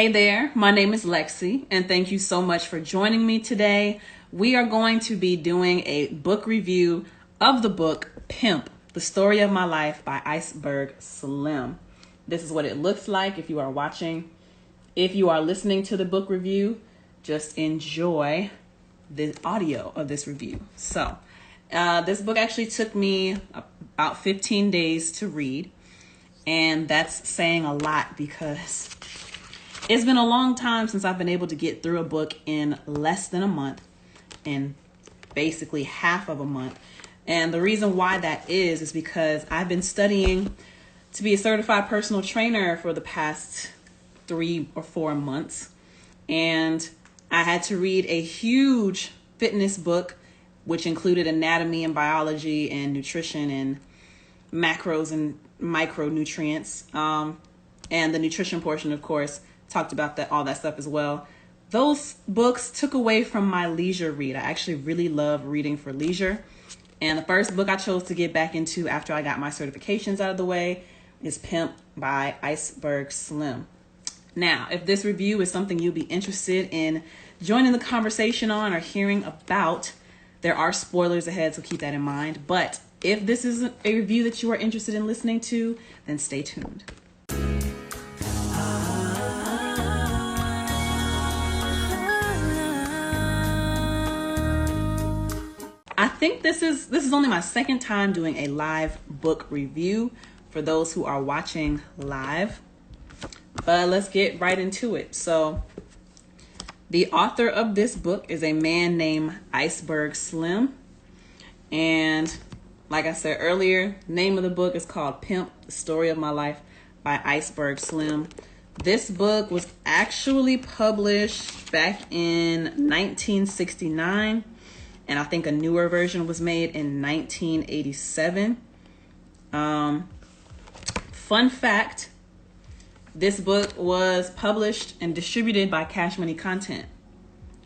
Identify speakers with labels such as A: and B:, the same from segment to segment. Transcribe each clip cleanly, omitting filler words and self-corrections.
A: Hey there, my name is LexC, and thank you so much for joining me today. We are going to be doing a book review of the book Pimp, The Story of My Life by Iceberg Slim. This is what it looks like if you are watching. If you are listening to the book review, just enjoy the audio of this review. So, this book actually took me about 15 days to read, and that's saying a lot because it's been a long time since I've been able to get through a book in less than a month, in basically half of a month. And the reason why that is because I've been studying to be a certified personal trainer for the past 3 or 4 months. And I had to read a huge fitness book, which included anatomy and biology and nutrition and macros and micronutrients. And the nutrition portion, of course, talked about all that stuff as well. Those books took away from my leisure read. I actually really love reading for leisure. And the first book I chose to get back into after I got my certifications out of the way is Pimp by Iceberg Slim. Now, if this review is something you'll be interested in joining the conversation on or hearing about, there are spoilers ahead, so keep that in mind. But if this is a review that you are interested in listening to, then stay tuned. I think this is only my second time doing a live book review for those who are watching live. But let's get right into it. So the author of this book is a man named Iceberg Slim. And like I said earlier, name of the book is called Pimp, The Story of My Life by Iceberg Slim. This book was actually published back in 1969. And I think a newer version was made in 1987. Fun fact, this book was published and distributed by Cash Money Content.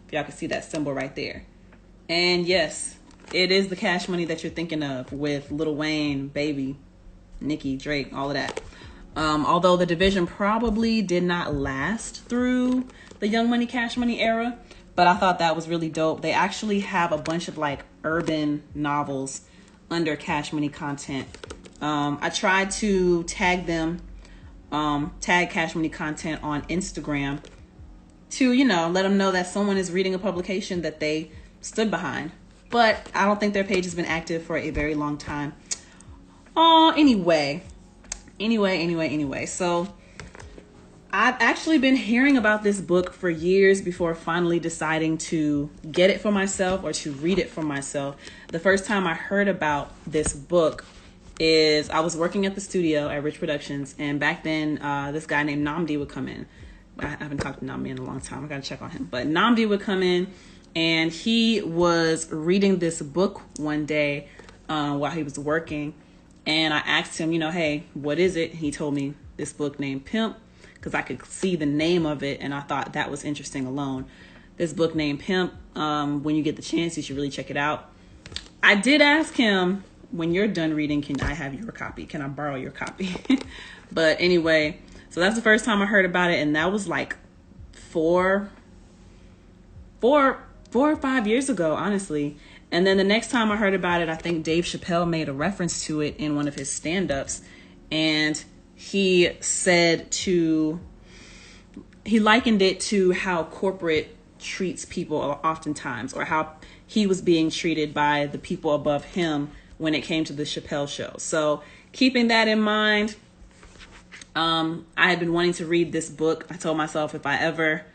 A: If y'all can see that symbol right there. And yes, it is the Cash Money that you're thinking of with Lil Wayne, Baby, Nicki, Drake, all of that. Although the division probably did not last through the Young Money, Cash Money era, but I thought that was really dope. They actually have a bunch of like urban novels under Cash Money Content. I tried to tag them, tag Cash Money Content on Instagram to, let them know that someone is reading a publication that they stood behind. But I don't think their page has been active for a very long time. Anyway. So I've actually been hearing about this book for years before finally deciding to get it for myself or to read it for myself. The first time I heard about this book is I was working at the studio at Rich Productions, and back then this guy named Namdi would come in. I haven't talked to Namdi in a long time. I gotta check on him. But Namdi would come in, and he was reading this book one day while he was working, and I asked him, hey, what is it? He told me this book named Pimp, because I could see the name of it, and I thought that was interesting alone. This book named Pimp, when you get the chance, you should really check it out. I did ask him, when you're done reading, can I have your copy? Can I borrow your copy? But anyway, so that's the first time I heard about it, and that was like four or 5 years ago, honestly. And then the next time I heard about it, I think Dave Chappelle made a reference to it in one of his stand-ups, and he likened it to how corporate treats people oftentimes, or how he was being treated by the people above him when it came to the Chappelle show. So keeping that in mind, I had been wanting to read this book. I told myself if I ever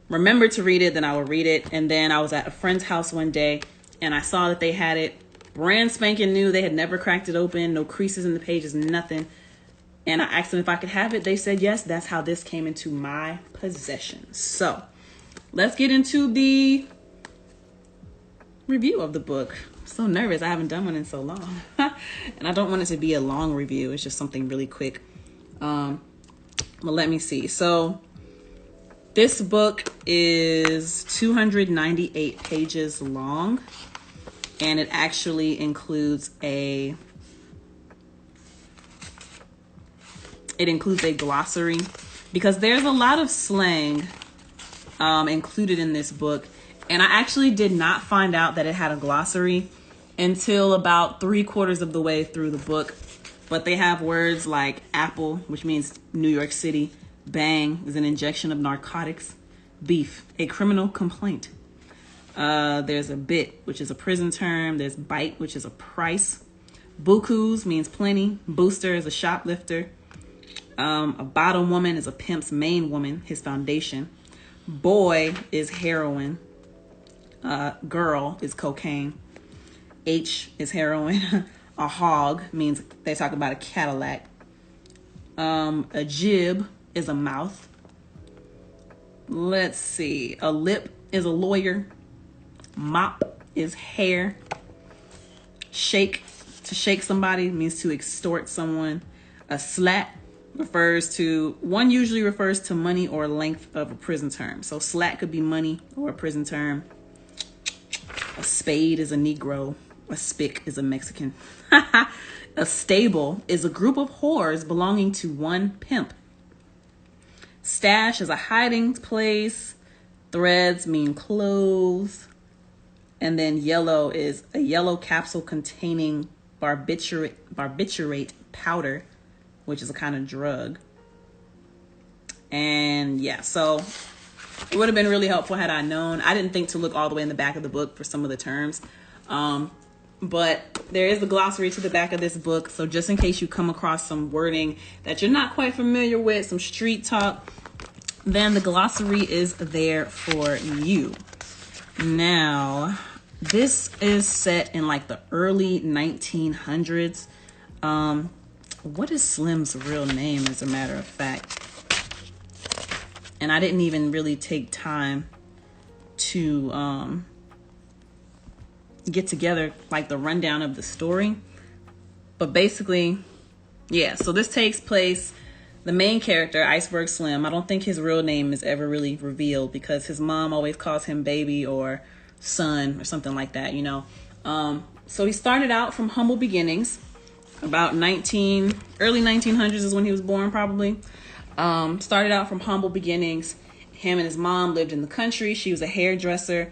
A: remember to read it, then I will read it. And then I was at a friend's house one day and I saw that they had it brand spanking new. They had never cracked it open, no creases in the pages, nothing. And I asked them if I could have it. They said yes. That's how this came into my possession. So let's get into the review of the book. I'm so nervous. I haven't done one in so long. And I don't want it to be a long review. It's just something really quick. Well, let me see. So this book is 298 pages long. And it actually includes a glossary because there's a lot of slang included in this book. And I actually did not find out that it had a glossary until about 3/4 of the way through the book. But they have words like apple, which means New York City. Bang is an injection of narcotics. Beef, a criminal complaint. There's a bit, which is a prison term. There's bite, which is a price. Bukus means plenty. Booster is a shoplifter. A bottom woman is a pimp's main woman, his foundation. Boy is heroin. Girl is cocaine. H is heroin. A hog means they talk about a Cadillac. A jib is a mouth. Let's see. A lip is a lawyer. Mop is hair. Shake, to shake somebody, means to extort someone. A slat usually refers to money or length of a prison term. So slat could be money or a prison term. A spade is a Negro. A spick is a Mexican. A stable is a group of whores belonging to one pimp. Stash is a hiding place. Threads mean clothes. And then yellow is a yellow capsule containing barbiturate powder, which is a kind of drug. And yeah, so it would have been really helpful had I known. I didn't think to look all the way in the back of the book for some of the terms. But there is a glossary to the back of this book. So just in case you come across some wording that you're not quite familiar with, some street talk, then the glossary is there for you. Now, this is set in like the early 1900s. What is Slim's real name, as a matter of fact? And I didn't even really take time to get together like the rundown of the story. But basically, yeah, so this takes place, the main character, Iceberg Slim, I don't think his real name is ever really revealed because his mom always calls him baby or son or something like that, you know. So he started out from humble beginnings. About early 1900s is when he was born, probably. Started out from humble beginnings. Him and his mom lived in the country. She was a hairdresser.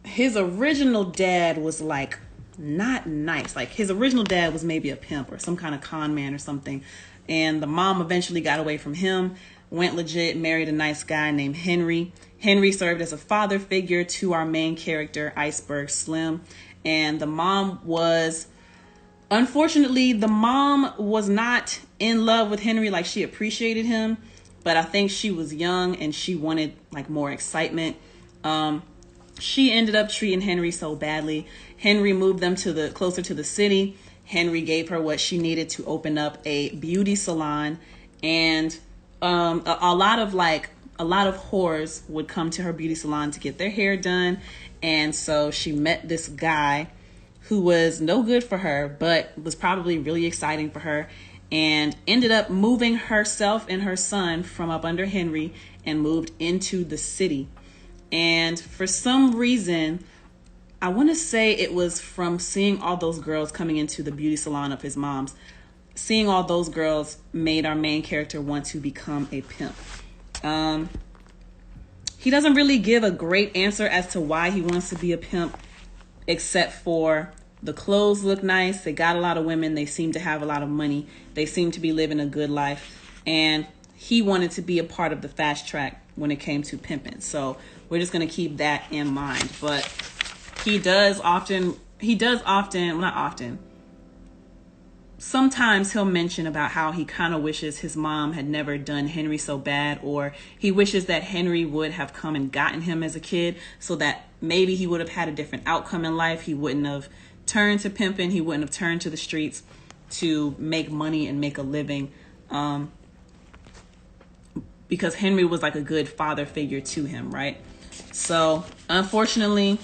A: His original dad was like not nice. Like his original dad was maybe a pimp or some kind of con man or something. And the mom eventually got away from him, went legit, married a nice guy named Henry. Henry served as a father figure to our main character, Iceberg Slim. And the mom was, unfortunately, the mom was not in love with Henry. Like, she appreciated him, but I think she was young and she wanted like more excitement. She ended up treating Henry so badly. Henry moved them closer to the city. Henry gave her what she needed to open up a beauty salon, and a lot of whores would come to her beauty salon to get their hair done. And so she met this guy who was no good for her, but was probably really exciting for her, and ended up moving herself and her son from up under Henry and moved into the city. And for some reason, I want to say it was from seeing all those girls coming into the beauty salon of his mom's. Seeing all those girls made our main character want to become a pimp. He doesn't really give a great answer as to why he wants to be a pimp, except for the clothes look nice. They got a lot of women. They seem to have a lot of money. They seem to be living a good life. And he wanted to be a part of the fast track when it came to pimping. So we're just going to keep that in mind. But sometimes he'll mention about how he kind of wishes his mom had never done Henry so bad, or he wishes that Henry would have come and gotten him as a kid so that maybe he would have had a different outcome in life. He wouldn't have turned to pimping. He wouldn't have turned to the streets to make money and make a living, because Henry was like a good father figure to him, right? So unfortunately,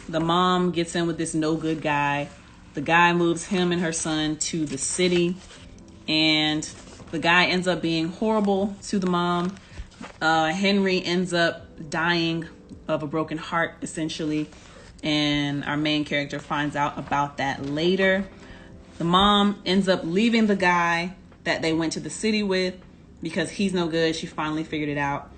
A: the mom gets in with this no good guy. The guy moves him and her son to the city, and the guy ends up being horrible to the mom. Henry ends up dying of a broken heart, essentially, and our main character finds out about that later. The mom ends up leaving the guy that they went to the city with because he's no good. She finally figured it out.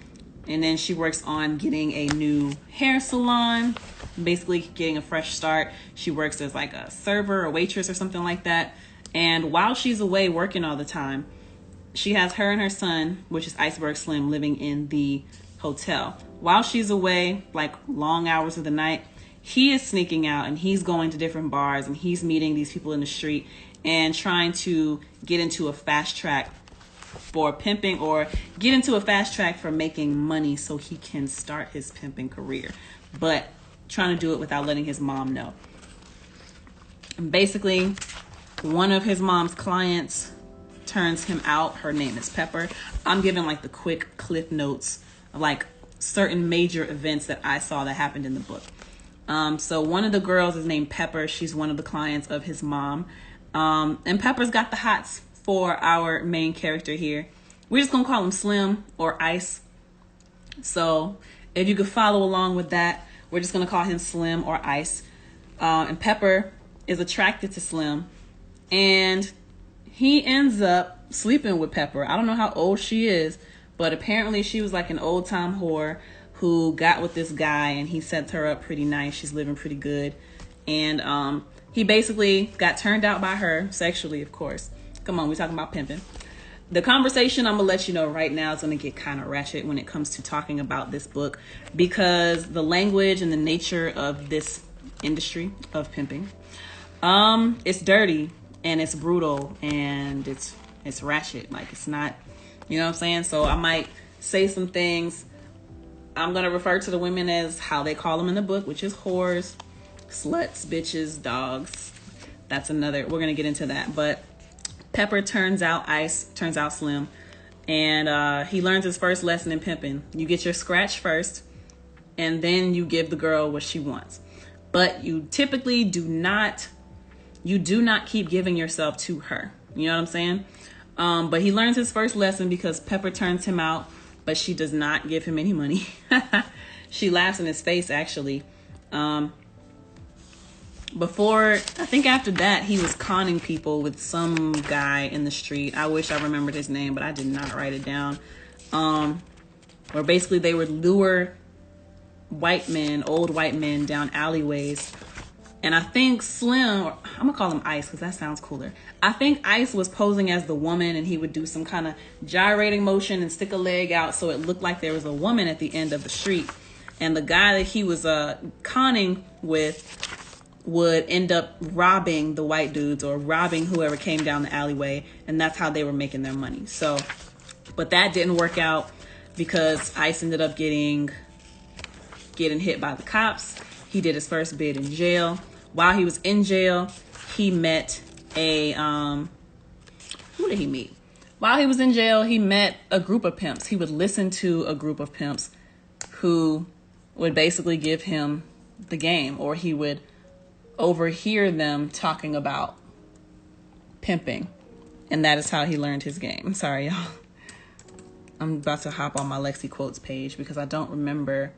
A: And then she works on getting a new hair salon, basically getting a fresh start. She works as like a server or waitress or something like that. And while she's away working all the time, she has her and her son, which is Iceberg Slim, living in the hotel. While she's away, like long hours of the night, he is sneaking out and he's going to different bars and he's meeting these people in the street and trying to get into a fast track for pimping, or get into a fast track for making money so he can start his pimping career, but trying to do it without letting his mom know. And basically, one of his mom's clients turns him out. Her name is Pepper. I'm giving like the quick cliff notes of like certain major events that I saw that happened in the book. So one of the girls is named Pepper. She's one of the clients of his mom. And Pepper's got the hots for our main character here. We're just gonna call him Slim or Ice. So if you could follow along with that, we're just gonna call him Slim or Ice. And Pepper is attracted to Slim, and he ends up sleeping with Pepper. I don't know how old she is, but apparently she was like an old time whore who got with this guy, and he sets her up pretty nice. She's living pretty good. And he basically got turned out by her sexually, of course. Come on, we're talking about pimping. The conversation, I'm gonna let you know right now, is gonna get kind of ratchet when it comes to talking about this book, because the language and the nature of this industry of pimping, it's dirty and it's brutal and it's ratchet. Like, it's not, you know what I'm saying? So I might say some things. I'm going to refer to the women as how they call them in the book, which is whores, sluts, bitches, dogs. That's another, we're going to get into that. But Pepper turns out Ice, turns out Slim, and he learns his first lesson in pimping. You get your scratch first, and then you give the girl what she wants. But you typically do not keep giving yourself to her. You know what I'm saying? But he learns his first lesson because Pepper turns him out, but she does not give him any money. She laughs in his face, actually. Before, I think after that, he was conning people with some guy in the street. I wish I remembered his name, but I did not write it down. Where basically they would lure old white men down alleyways. And I think Slim, or I'm gonna call him Ice because that sounds cooler. I think Ice was posing as the woman, and he would do some kind of gyrating motion and stick a leg out so it looked like there was a woman at the end of the street. And the guy that he was conning with would end up robbing the white dudes or robbing whoever came down the alleyway, and that's how they were making their money. So, but that didn't work out because Ice ended up getting hit by the cops. He did his first bid in jail. While he was in jail, he met who did he meet? While he was in jail, he met a group of pimps. He would listen to a group of pimps who would basically give him the game, or he would overhear them talking about pimping. And that is how he learned his game. I'm sorry, y'all. I'm about to hop on my LexC quotes page because I don't remember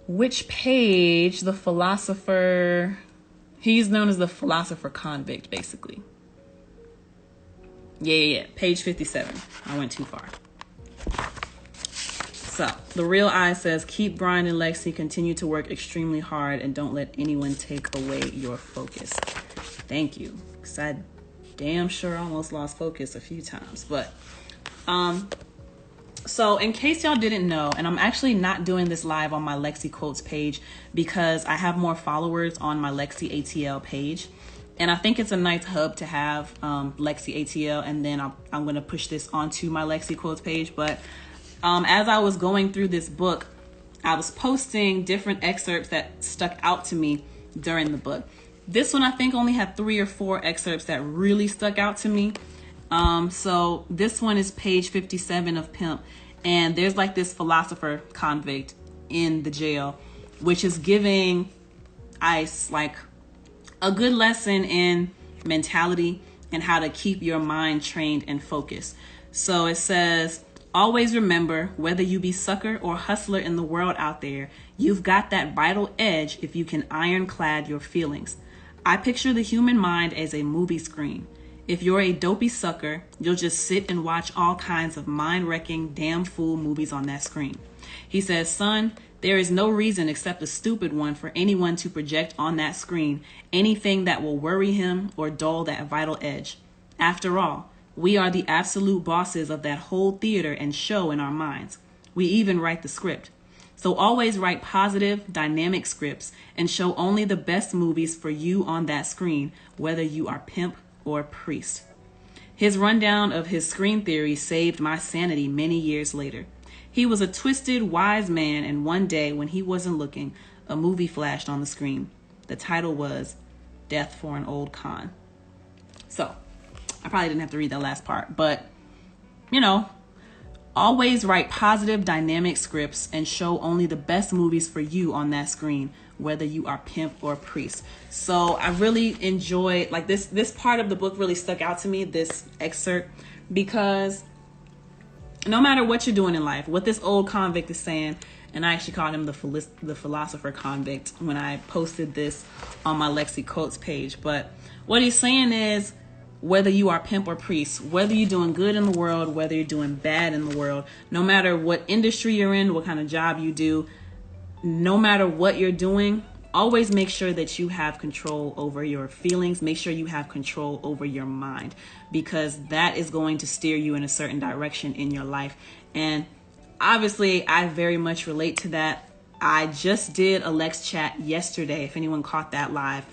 A: which page the philosopher, he's known as the philosopher convict, basically. Yeah. Page 57. I went too far. So, The Real I says, keep grinding, LexC. Continue to work extremely hard and don't let anyone take away your focus. Thank you. Because I damn sure almost lost focus a few times. But, so in case y'all didn't know, and I'm actually not doing this live on my LexC quotes page because I have more followers on my LexCATL page. And I think it's a nice hub to have, LexCATL, and then I'm going to push this onto my LexC quotes page. But as I was going through this book, I was posting different excerpts that stuck out to me during the book. This one, I think, only had 3 or 4 excerpts that really stuck out to me. So this one is page 57 of Pimp, and there's like this philosopher convict in the jail, which is giving Ice like a good lesson in mentality and how to keep your mind trained and focused. So it says, always remember, whether you be sucker or hustler in the world out there, you've got that vital edge if you can ironclad your feelings. I picture the human mind as a movie screen. If you're a dopey sucker, you'll just sit and watch all kinds of mind-wrecking, damn fool movies on that screen. He says, son, there is no reason except a stupid one for anyone to project on that screen anything that will worry him or dull that vital edge. After all, we are the absolute bosses of that whole theater and show in our minds. We even write the script. So always write positive, dynamic scripts and show only the best movies for you on that screen, whether you are pimp or priest. His rundown of his screen theory saved my sanity many years later. He was a twisted, wise man, and one day when he wasn't looking, a movie flashed on the screen. The title was Death for an Old Con. So, I probably didn't have to read that last part, but, always write positive, dynamic scripts and show only the best movies for you on that screen, whether you are pimp or priest. So I really enjoyed, this part of the book really stuck out to me, this excerpt, because no matter what you're doing in life, what this old convict is saying, and I actually called him the philosopher convict when I posted this on my LexC quotes page, but what he's saying is, whether you are pimp or priest, whether you're doing good in the world, whether you're doing bad in the world, no matter what industry you're in, what kind of job you do, no matter what you're doing, always make sure that you have control over your feelings. Make sure you have control over your mind, because that is going to steer you in a certain direction in your life. And obviously, I very much relate to that. I just did a Lex chat yesterday, if anyone caught that live.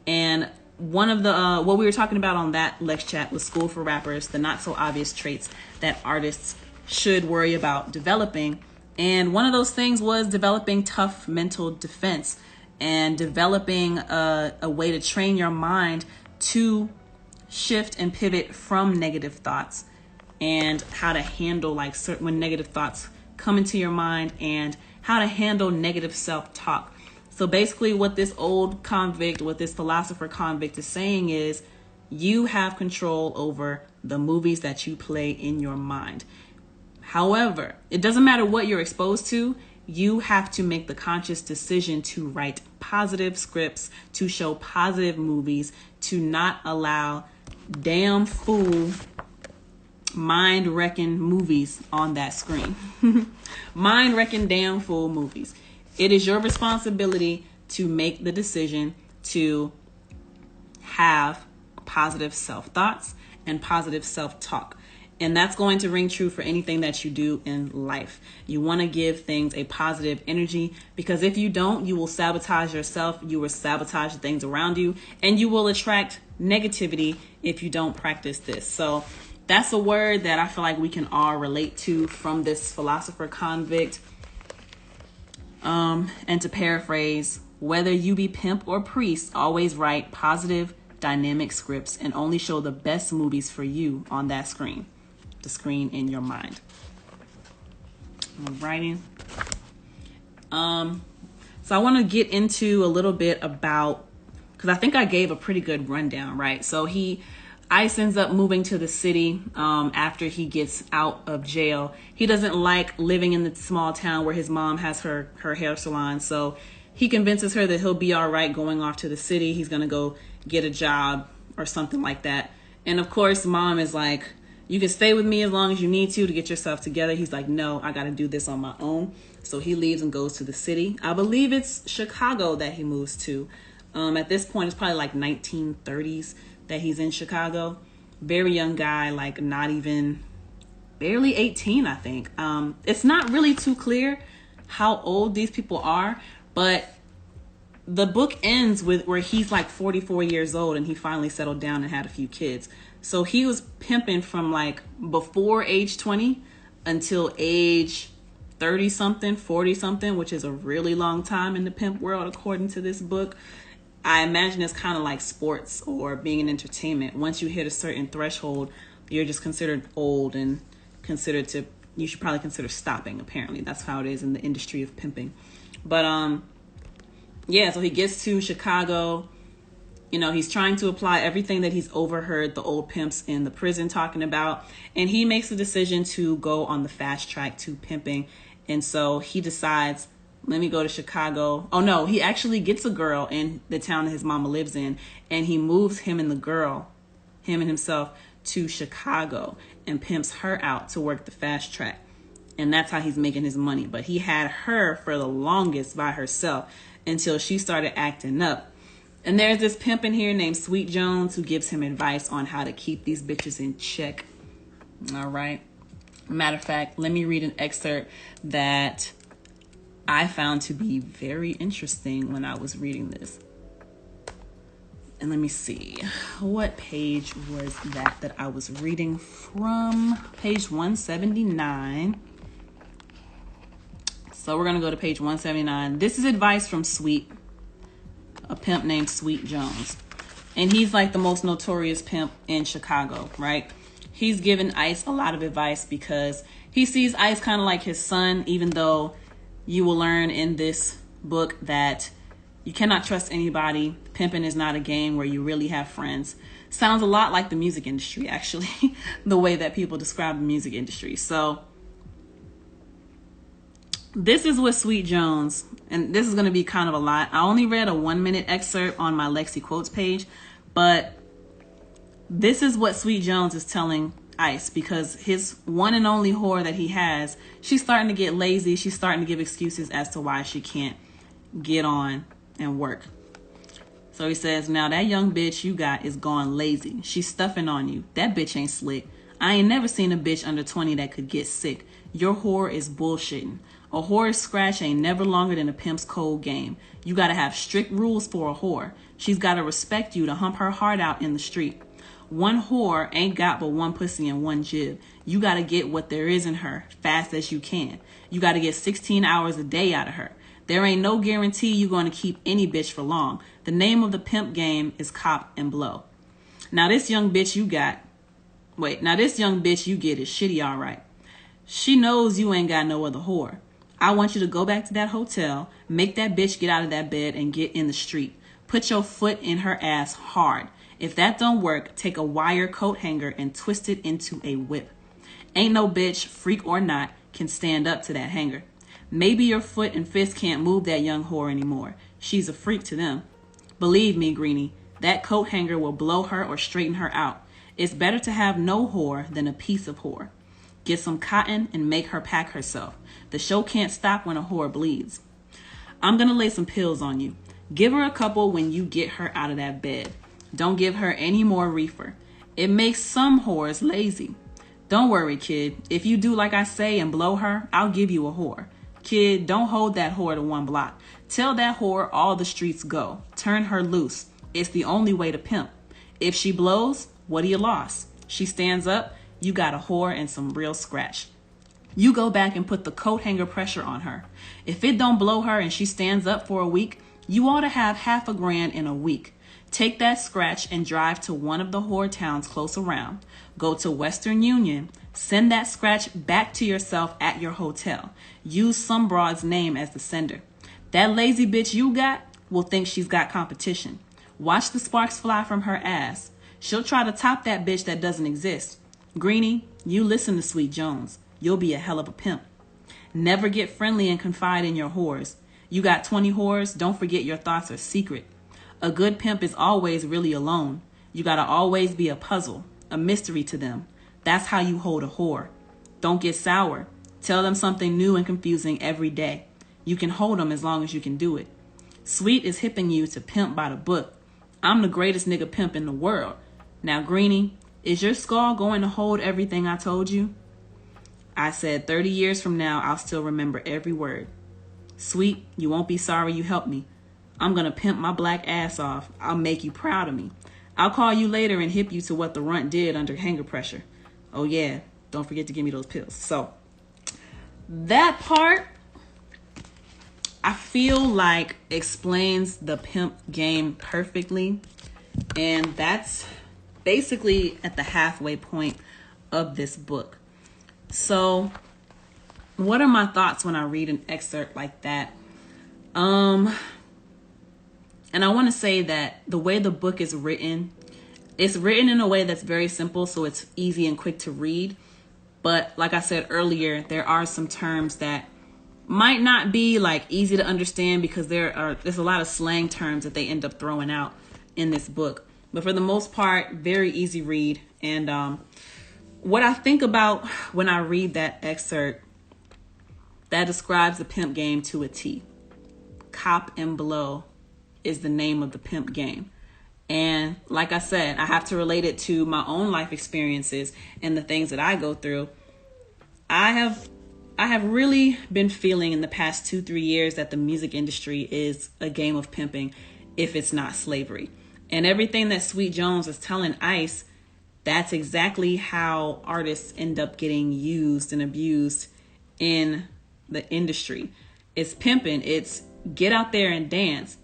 A: And one of the what we were talking about on that Lex chat was School for Rappers, the not so obvious traits that artists should worry about developing. And one of those things was developing tough mental defense and developing a way to train your mind to shift and pivot from negative thoughts, and how to handle when negative thoughts come into your mind, and how to handle negative self-talk. So basically what this old convict, what this philosopher convict is saying is, you have control over the movies that you play in your mind. However, it doesn't matter what you're exposed to, you have to make the conscious decision to write positive scripts, to show positive movies, to not allow damn fool mind-wrecking movies on that screen. Mind-wrecking damn fool movies. It is your responsibility to make the decision to have positive self-thoughts and positive self-talk. And that's going to ring true for anything that you do in life. You want to give things a positive energy, because if you don't, you will sabotage yourself, you will sabotage the things around you, and you will attract negativity if you don't practice this. So that's a word that I feel like we can all relate to from this philosopher convict. And to paraphrase, whether you be pimp or priest, always write positive, dynamic scripts and only show the best movies for you on that screen, the screen in your mind. I'm writing. So I want to get into a little bit about, because I think I gave a pretty good rundown, right? So Ice ends up moving to the city after he gets out of jail. He doesn't like living in the small town where his mom has her hair salon. So he convinces her that he'll be all right going off to the city. He's going to go get a job or something like that. And of course, mom is like, you can stay with me as long as you need to get yourself together. He's like, no, I got to do this on my own. So he leaves and goes to the city. I believe it's Chicago that he moves to. At this point, it's probably like 1930s. That he's in Chicago. Very young guy, like not even barely 18, I think. It's not really too clear how old these people are, but the book ends with where he's like 44 years old and he finally settled down and had a few kids. So he was pimping from like before age 20 until age 30 something, 40 something, which is a really long time in the pimp world, according to this book. I imagine it's kind of like sports or being in entertainment. Once you hit a certain threshold, you're just considered old and you should probably consider stopping. Apparently that's how it is in the industry of pimping. But yeah, so he gets to Chicago. He's trying to apply everything that he's overheard the old pimps in the prison talking about, and he makes the decision to go on the fast track to pimping. And so he decides, Let me go to Chicago. Oh no, he actually gets a girl in the town that his mama lives in, and he moves him and himself to Chicago and pimps her out to work the fast track. And that's how he's making his money. But he had her for the longest by herself until she started acting up. And there's this pimp in here named Sweet Jones who gives him advice on how to keep these bitches in check. All right. Matter of fact, let me read an excerpt that I found to be very interesting when I was reading this. And let me see, what page was that I was reading from? Page 179. So we're going to go to page 179. This is advice from Sweet, a pimp named Sweet Jones. And he's like the most notorious pimp in Chicago, right? He's given Ice a lot of advice because he sees Ice kind of like his son, even though you will learn in this book that you cannot trust anybody. Pimping is not a game where you really have friends. Sounds a lot like the music industry, actually, the way that people describe the music industry. So this is what Sweet Jones, and this is going to be kind of a lot. I only read a 1-minute excerpt on my LexC quotes page, but this is what Sweet Jones is telling Ice, because his one and only whore that he has, she's starting to get lazy. She's starting to give excuses as to why she can't get on and work. So he says, now that young bitch you got is gone lazy. She's stuffing on you. That bitch ain't slick. I ain't never seen a bitch under 20 that could get sick. Your whore is bullshitting. A whore's scratch ain't never longer than a pimp's cold game. You gotta have strict rules for a whore. She's gotta respect you to hump her heart out in the street. One whore ain't got but one pussy and one jib. You gotta get what there is in her fast as you can. You gotta get 16 hours a day out of her. There ain't no guarantee you're going to keep any bitch for long. The name of the pimp game is cop and blow. Now this young bitch you get is shitty, all right. She knows you ain't got no other whore. I want you to go back to that hotel, make that bitch get out of that bed and get in the street. Put your foot in her ass hard. If that don't work, take a wire coat hanger and twist it into a whip. Ain't no bitch, freak or not, can stand up to that hanger. Maybe your foot and fist can't move that young whore anymore. She's a freak to them. Believe me, Greenie, that coat hanger will blow her or straighten her out. It's better to have no whore than a piece of whore. Get some cotton and make her pack herself. The show can't stop when a whore bleeds. I'm going to lay some pills on you. Give her a couple when you get her out of that bed. Don't give her any more reefer. It makes some whores lazy. Don't worry, kid. If you do like I say and blow her, I'll give you a whore. Kid, don't hold that whore to one block. Tell that whore all the streets go. Turn her loose. It's the only way to pimp. If she blows, what do you lost? She stands up, you got a whore and some real scratch. You go back and put the coat hanger pressure on her. If it don't blow her and she stands up for a week, you ought to have $500,000 in a week. Take that scratch and drive to one of the whore towns close around. Go to Western Union. Send that scratch back to yourself at your hotel. Use some broad's name as the sender. That lazy bitch you got will think she's got competition. Watch the sparks fly from her ass. She'll try to top that bitch that doesn't exist. Greenie, you listen to Sweet Jones. You'll be a hell of a pimp. Never get friendly and confide in your whores. You got 20 whores, don't forget your thoughts are secret. A good pimp is always really alone. You gotta always be a puzzle, a mystery to them. That's how you hold a whore. Don't get sour. Tell them something new and confusing every day. You can hold them as long as you can do it. Sweet is hipping you to pimp by the book. I'm the greatest nigga pimp in the world. Now, Greenie, is your skull going to hold everything I told you? I said 30 years from now, I'll still remember every word. Sweet, you won't be sorry you helped me. I'm going to pimp my black ass off. I'll make you proud of me. I'll call you later and hip you to what the runt did under hanger pressure. Oh yeah, don't forget to give me those pills. So that part, I feel like explains the pimp game perfectly. And that's basically at the halfway point of this book. So what are my thoughts when I read an excerpt like that? And I want to say that the way the book is written, it's written in a way that's very simple, so it's easy and quick to read. But like I said earlier, there are some terms that might not be like easy to understand because there's a lot of slang terms that they end up throwing out in this book. But for the most part, very easy read. And what I think about when I read that excerpt, that describes the pimp game to a T. Cop and blow is the name of the pimp game. And like I said, I have to relate it to my own life experiences and the things that I go through. I have really been feeling in the past 2-3 years that the music industry is a game of pimping if it's not slavery. And everything that Sweet Jones is telling Ice, that's exactly how artists end up getting used and abused in the industry. It's pimping. It's get out there and dance.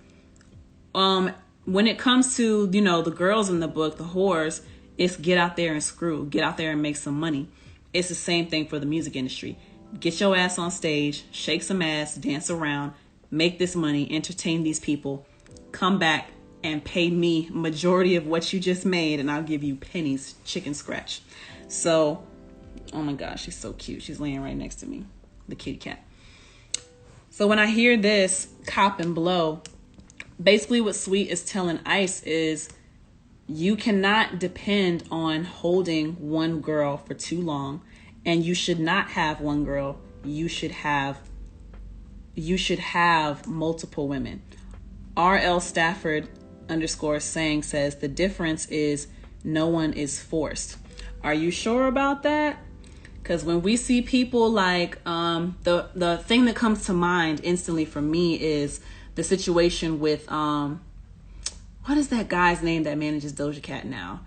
A: When it comes to, the girls in the book, the whores, it's get out there and screw, get out there and make some money. It's the same thing for the music industry. Get your ass on stage, shake some ass, dance around, make this money, entertain these people, come back and pay me majority of what you just made, and I'll give you pennies, chicken scratch. So, oh my gosh, she's so cute. She's laying right next to me, the kitty cat. So when I hear this, cop and blow, basically what Sweet is telling Ice is you cannot depend on holding one girl for too long, and you should not have one girl. You should have multiple women. R.L. Stafford _saying says the difference is no one is forced. Are you sure about that? Because when we see people like the thing that comes to mind instantly for me is the situation with what is that guy's name that manages Doja Cat now?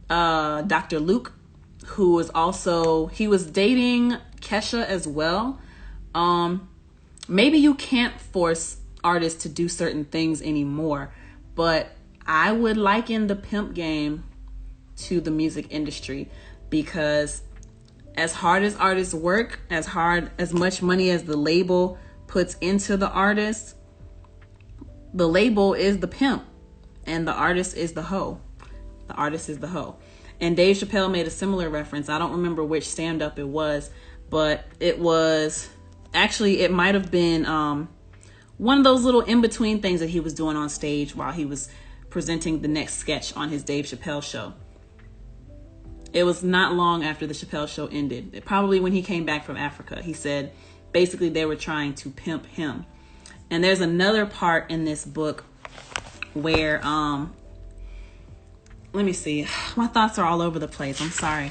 A: Dr. Luke, who was also, he was dating Kesha as well. Maybe you can't force artists to do certain things anymore, but I would liken the pimp game to the music industry, because as hard as artists work, as much money as the label puts into the artist, the label is the pimp and the artist is the hoe. The artist is the hoe. And Dave Chappelle made a similar reference. I don't remember which stand-up it was, but it might have been one of those little in-between things that he was doing on stage while he was presenting the next sketch on his Dave Chappelle show. It was not long after the Chappelle show ended. Probably when he came back from Africa. He said basically they were trying to pimp him. And there's another part in this book where, let me see. My thoughts are all over the place. I'm sorry.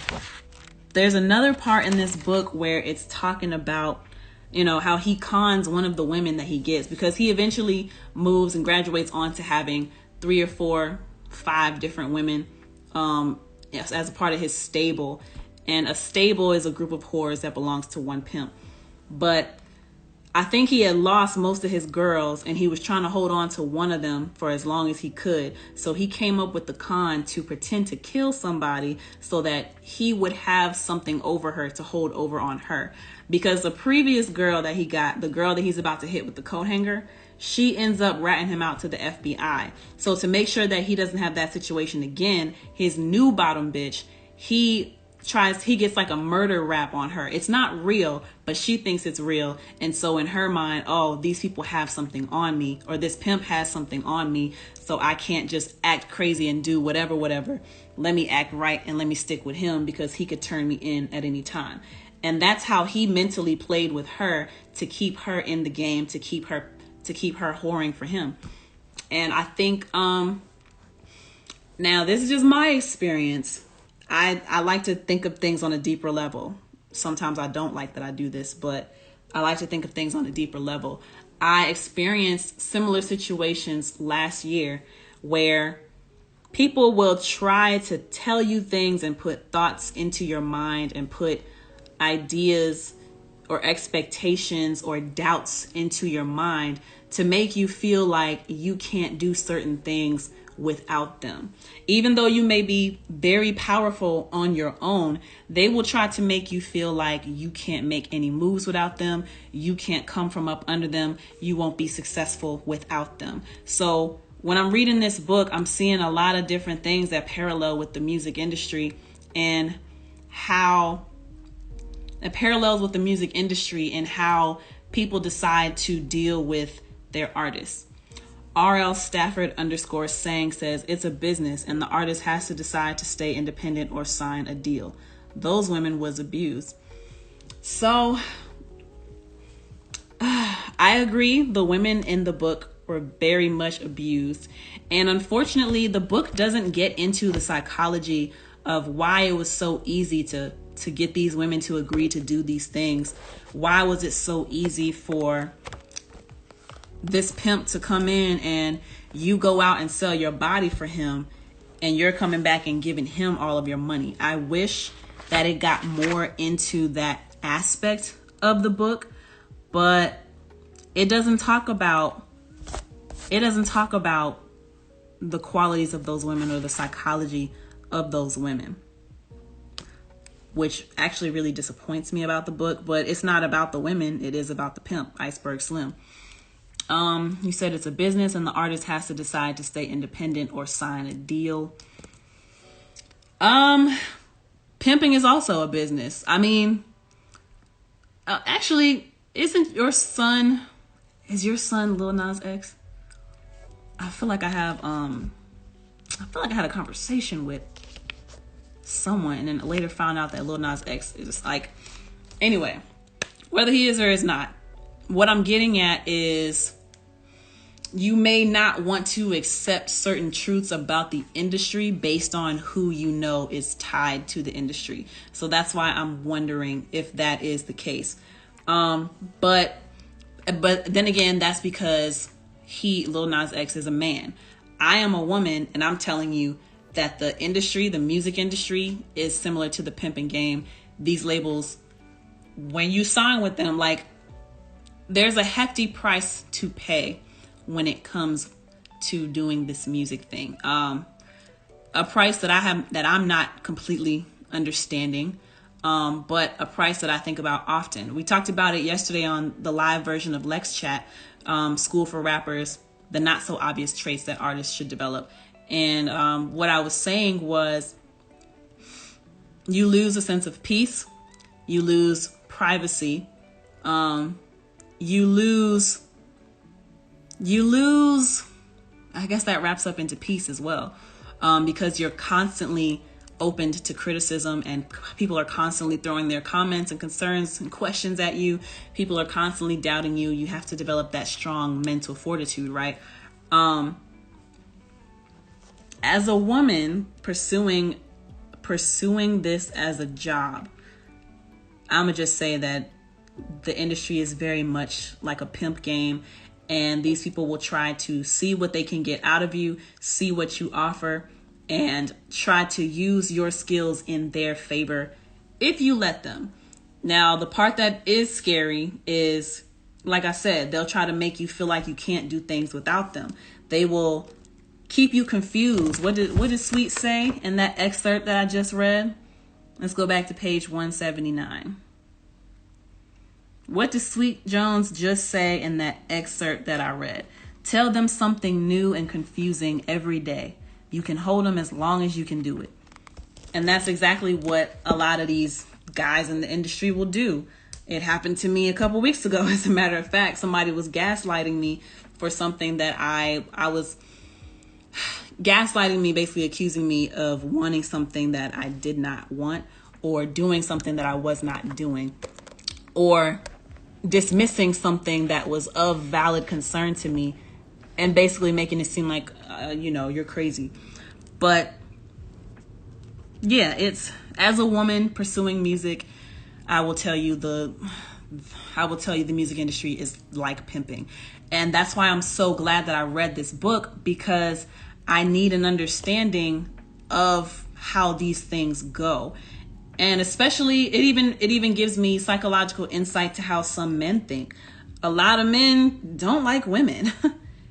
A: There's another part in this book where it's talking about, how he cons one of the women that he gets, because he eventually moves and graduates on to having 3 or 4, 5 different women as a part of his stable. And a stable is a group of whores that belongs to one pimp. But I think he had lost most of his girls and he was trying to hold on to one of them for as long as he could. So he came up with the con to pretend to kill somebody so that he would have something over her to hold over on her. Because the previous girl that he got, the girl that he's about to hit with the coat hanger, she ends up ratting him out to the FBI. So to make sure that he doesn't have that situation again, his new bottom bitch, he gets like a murder rap on her. It's not real, but she thinks it's real. And so in her mind, oh, these people have something on me, or this pimp has something on me, so I can't just act crazy and do whatever. Let me act right and let me stick with him because he could turn me in at any time. And that's how he mentally played with her to keep her in the game, to keep her whoring for him. And I think now this is just my experience. I like to think of things on a deeper level. Sometimes I don't like that I do this, but I like to think of things on a deeper level. I experienced similar situations last year where people will try to tell you things and put thoughts into your mind and put ideas or expectations or doubts into your mind to make you feel like you can't do certain things without them. Even though you may be very powerful on your own, they will try to make you feel like you can't make any moves without them. You can't come from up under them. You won't be successful without them. So when I'm reading this book, I'm seeing a lot of different things that parallel with the music industry and how it parallels with the music industry and how people decide to deal with their artists. RL Stafford _ saying says it's a business and the artist has to decide to stay independent or sign a deal. Those women was abused. So I agree. The women in the book were very much abused. And unfortunately, the book doesn't get into the psychology of why it was so easy to get these women to agree to do these things. Why was it so easy for this pimp to come in and you go out and sell your body for him and you're coming back and giving him all of your money? I wish that it got more into that aspect of the book, but it doesn't talk about the qualities of those women or the psychology of those women, which actually really disappoints me about the book. But it's not about the women, it is about the pimp, Iceberg Slim. He said it's a business and the artist has to decide to stay independent or sign a deal. Pimping is also a business. I mean, actually, is your son Lil Nas X? I feel like I had a conversation with someone and then later found out that Lil Nas X is just like, anyway, whether he is or is not, what I'm getting at is you may not want to accept certain truths about the industry based on who you know is tied to the industry. So that's why I'm wondering if that is the case. But then again, that's because Lil Nas X is a man. I am a woman, and I'm telling you that the industry, the music industry, is similar to the pimping game. These labels, when you sign with them, like, there's a hefty price to pay when it comes to doing this music thing. A price that I'm not completely understanding, but a price that I think about often. We talked about it yesterday on the live version of LexChat, School for Rappers, the not so obvious traits that artists should develop. And what I was saying was, you lose a sense of peace, you lose privacy, you lose, I guess that wraps up into peace as well, because you're constantly open to criticism and people are constantly throwing their comments and concerns and questions at you. People are constantly doubting you. You have to develop that strong mental fortitude, right? As a woman pursuing this as a job, I'm gonna just say that the industry is very much like a pimp game, and these people will try to see what they can get out of you, see what you offer, and try to use your skills in their favor if you let them. Now, the part that is scary is, like I said, they'll try to make you feel like you can't do things without them. They will keep you confused. What did Sweet say in that excerpt that I just read? Let's go back to page 179. What did Sweet Jones just say in that excerpt that I read? Tell them something new and confusing every day. You can hold them as long as you can do it. And that's exactly what a lot of these guys in the industry will do. It happened to me a couple weeks ago. As a matter of fact, somebody was gaslighting me for something that I was gaslighting me, basically accusing me of wanting something that I did not want, or doing something that I was not doing, or dismissing something that was of valid concern to me, and basically making it seem like, you're crazy. But yeah, it's, as a woman pursuing music, I will tell you the music industry is like pimping. And that's why I'm so glad that I read this book, because I need an understanding of how these things go. And especially, it even gives me psychological insight to how some men think. A lot of men don't like women.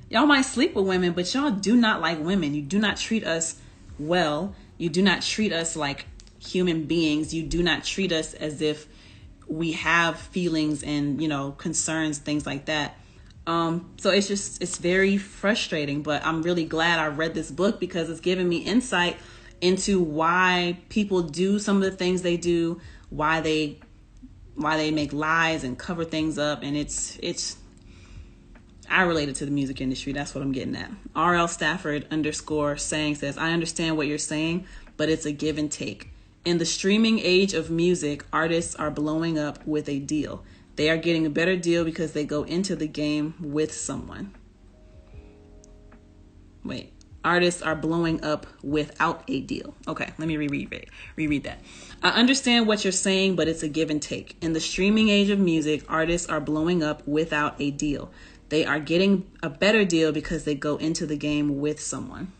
A: Y'all might sleep with women, but y'all do not like women. You do not treat us well. You do not treat us like human beings. You do not treat us as if we have feelings and, concerns, things like that. So it's very frustrating, but I'm really glad I read this book, because it's given me insight into why people do some of the things they do, why they why they make lies and cover things up. And it's I relate it to the music industry. That's what I'm getting at. RL Stafford _saying says, I understand what you're saying, but it's a give and take. In the streaming age of music, artists are blowing up with a deal. They are getting a better deal because they go into the game with someone. Wait, artists are blowing up without a deal. Okay, let me reread that. I understand what you're saying, but it's a give and take. In the streaming age of music, artists are blowing up without a deal. They are getting a better deal because they go into the game with someone.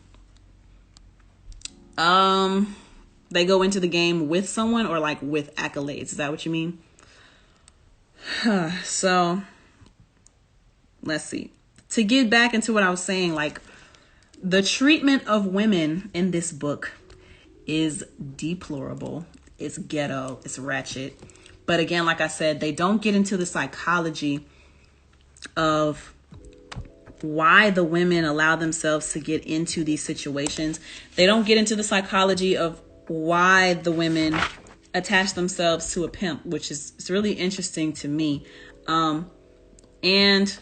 A: They go into the game with someone or like with accolades. Is that what you mean? So let's see. To get back into what I was saying, like the treatment of women in this book is deplorable. It's ghetto. It's ratchet. But again, like I said, they don't get into the psychology of why the women allow themselves to get into these situations. They don't get into the psychology of why the women attach themselves to a pimp, which is it's really interesting to me. And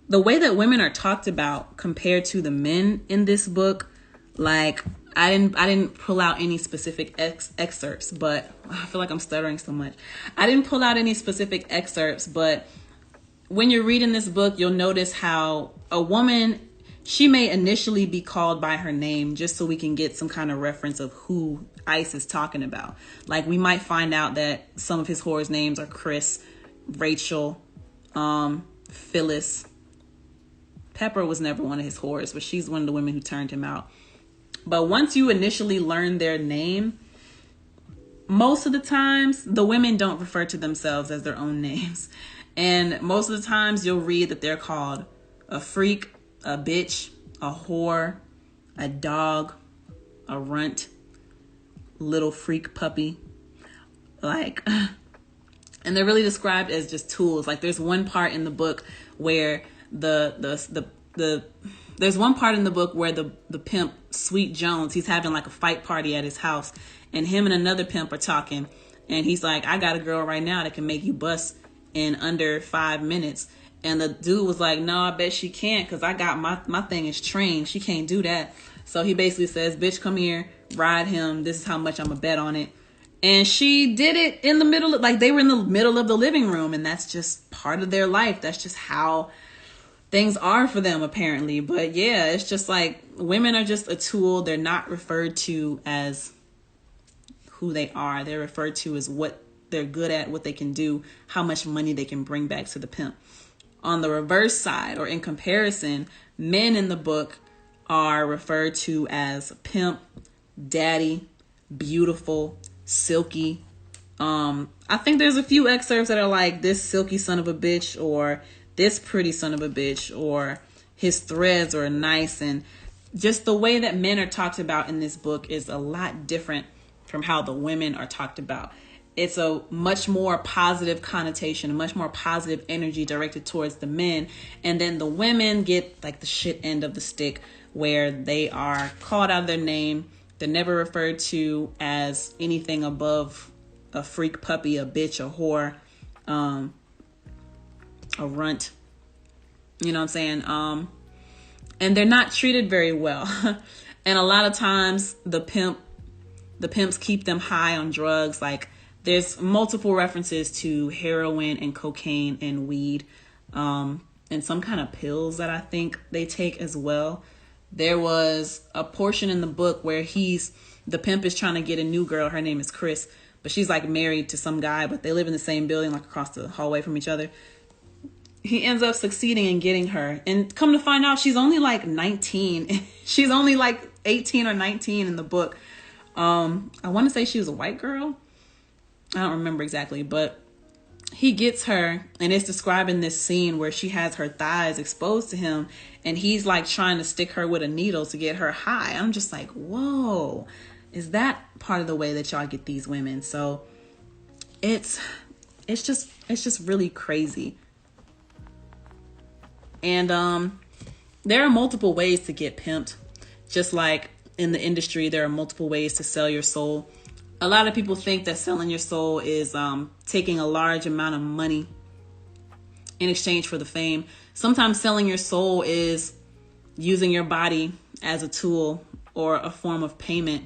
A: the way that women are talked about compared to the men in this book, like I didn't pull out any specific excerpts, but I feel like I'm stuttering so much. I didn't pull out any specific excerpts, but when you're reading this book, you'll notice how a woman, she may initially be called by her name just so we can get some kind of reference of who Ice is talking about. Like we might find out that some of his whores' names are Chris, Rachel, Phyllis. Pepper was never one of his whores, but she's one of the women who turned him out. But once you initially learn their name, most of the times the women don't refer to themselves as their own names. And most of the times you'll read that they're called a freak, a bitch, a whore, a dog, a runt, little freak puppy. Like, and they're really described as just tools. Like there's one part in the book where there's one part in the book where the pimp, Sweet Jones, he's having like a fight party at his house, and him and another pimp are talking, and he's like, I got a girl right now that can make you bust in under 5 minutes. And the dude was like, no, I bet she can't, because I got my thing is trained. She can't do that. So he basically says, bitch, come here, ride him. This is how much I'm a bet on it. And she did it in the middle of, like, they were in the middle of the living room, and that's just part of their life. That's just how things are for them, apparently. But yeah, it's just like women are just a tool. They're not referred to as who they are. They're referred to as what they're good at, what they can do, how much money they can bring back to the pimp. On the reverse side, or in comparison, men in the book are referred to as pimp, daddy, beautiful, silky. I think there's a few excerpts that are like, this silky son of a bitch, or this pretty son of a bitch, or his threads are nice. And just the way that men are talked about in this book is a lot different from how the women are talked about. It's a much more positive connotation, a much more positive energy directed towards the men. And then the women get like the shit end of the stick, where they are called out of their name. They're never referred to as anything above a freak puppy, a bitch, a whore, a runt. You know what I'm saying? And they're not treated very well. And a lot of times the pimps keep them high on drugs. Like, there's multiple references to heroin and cocaine and weed, and some kind of pills that I think they take as well. There was a portion in the book where the pimp is trying to get a new girl. Her name is Chris, but she's like married to some guy, but they live in the same building, like across the hallway from each other. He ends up succeeding in getting her, and come to find out, she's only like 19. She's only like 18 or 19 in the book. I want to say she was a white girl. I don't remember exactly, but he gets her, and it's describing this scene where she has her thighs exposed to him, and he's like trying to stick her with a needle to get her high. I'm just like, whoa, is that part of the way that y'all get these women? So it's just really crazy. And there are multiple ways to get pimped. Just like in the industry, there are multiple ways to sell your soul. A lot of people think that selling your soul is taking a large amount of money in exchange for the fame. Sometimes selling your soul is using your body as a tool or a form of payment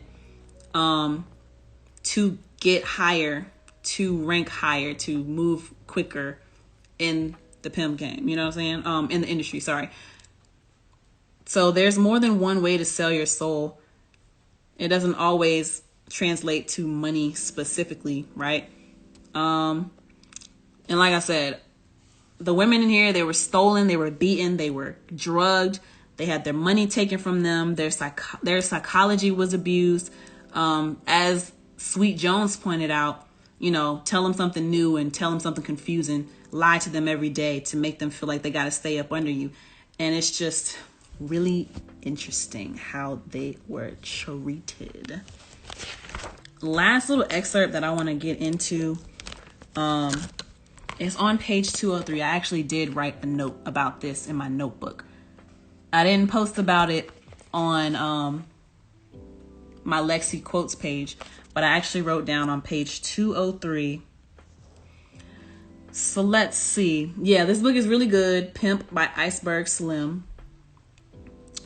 A: to get higher, to rank higher, to move quicker in the pimp game. You know what I'm saying? In the industry, sorry. So there's more than one way to sell your soul. It doesn't always translate to money specifically, right? And like I said, the women in here, they were stolen, they were beaten, they were drugged, they had their money taken from them, their psychology was abused. As Sweet Jones pointed out, you know, tell them something new and tell them something confusing, lie to them every day to make them feel like they got to stay up under you. And it's just really interesting how they were treated. Last little excerpt that I want to get into is on page 203. I actually did write a note about this in my notebook. I didn't post about it on my LexC quotes page, but I actually wrote down on page 203. So let's see. Yeah, this book is really good. Pimp by Iceberg Slim.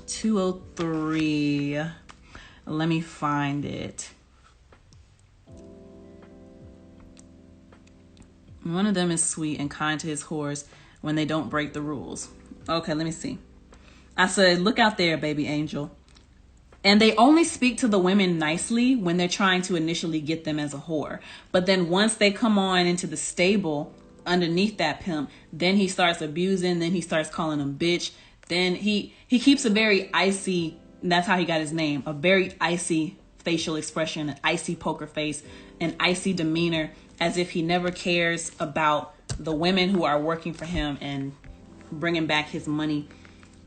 A: 203. Let me find it. One of them is sweet and kind to his whores when they don't break the rules. Okay, let me see. I said, look out there, baby angel. And they only speak to the women nicely when they're trying to initially get them as a whore. But then once they come on into the stable underneath that pimp, then he starts abusing, then he starts calling them bitch. Then he keeps a very icy, that's how he got his name, a very icy facial expression, an icy poker face, an icy demeanor, as if he never cares about the women who are working for him and bringing back his money.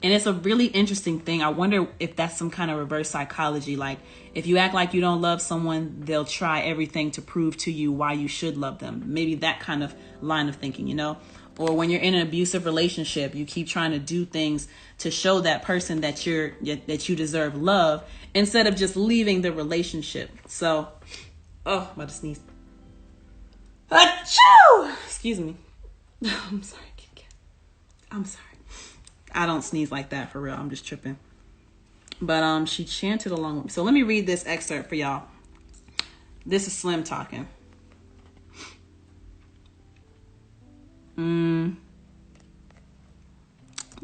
A: And it's a really interesting thing. I wonder if that's some kind of reverse psychology. Like, if you act like you don't love someone, they'll try everything to prove to you why you should love them. Maybe that kind of line of thinking, you know? Or when you're in an abusive relationship, you keep trying to do things to show that person that you deserve love instead of just leaving the relationship. So, oh, I'm about to sneeze. Achoo! Excuse me. I'm sorry. I'm sorry. I don't sneeze like that for real. I'm just tripping. But she chanted along with me. So let me read this excerpt for y'all. This is Slim talking.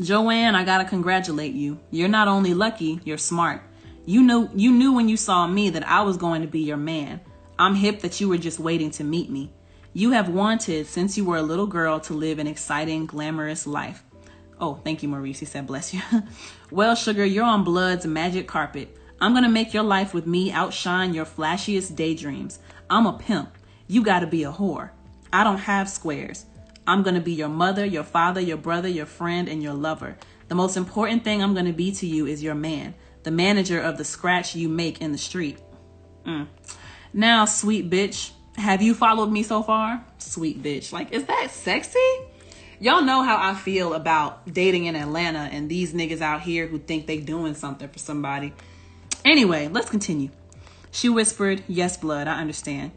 A: Joanne, I gotta congratulate you. You're not only lucky, you're smart. You knew when you saw me that I was going to be your man. I'm hip that you were just waiting to meet me. You have wanted since you were a little girl to live an exciting, glamorous life. Oh, thank you, Maurice. He said, bless you. Well, sugar, you're on blood's magic carpet. I'm going to make your life with me outshine your flashiest daydreams. I'm a pimp. You got to be a whore. I don't have squares. I'm going to be your mother, your father, your brother, your friend, and your lover. The most important thing I'm going to be to you is your man, the manager of the scratch you make in the street. Now, sweet bitch, have you followed me so far? Sweet bitch. Like, is that sexy? Y'all know how I feel about dating in Atlanta and these niggas out here who think they doing something for somebody. Anyway, let's continue. She whispered, yes, blood, I understand.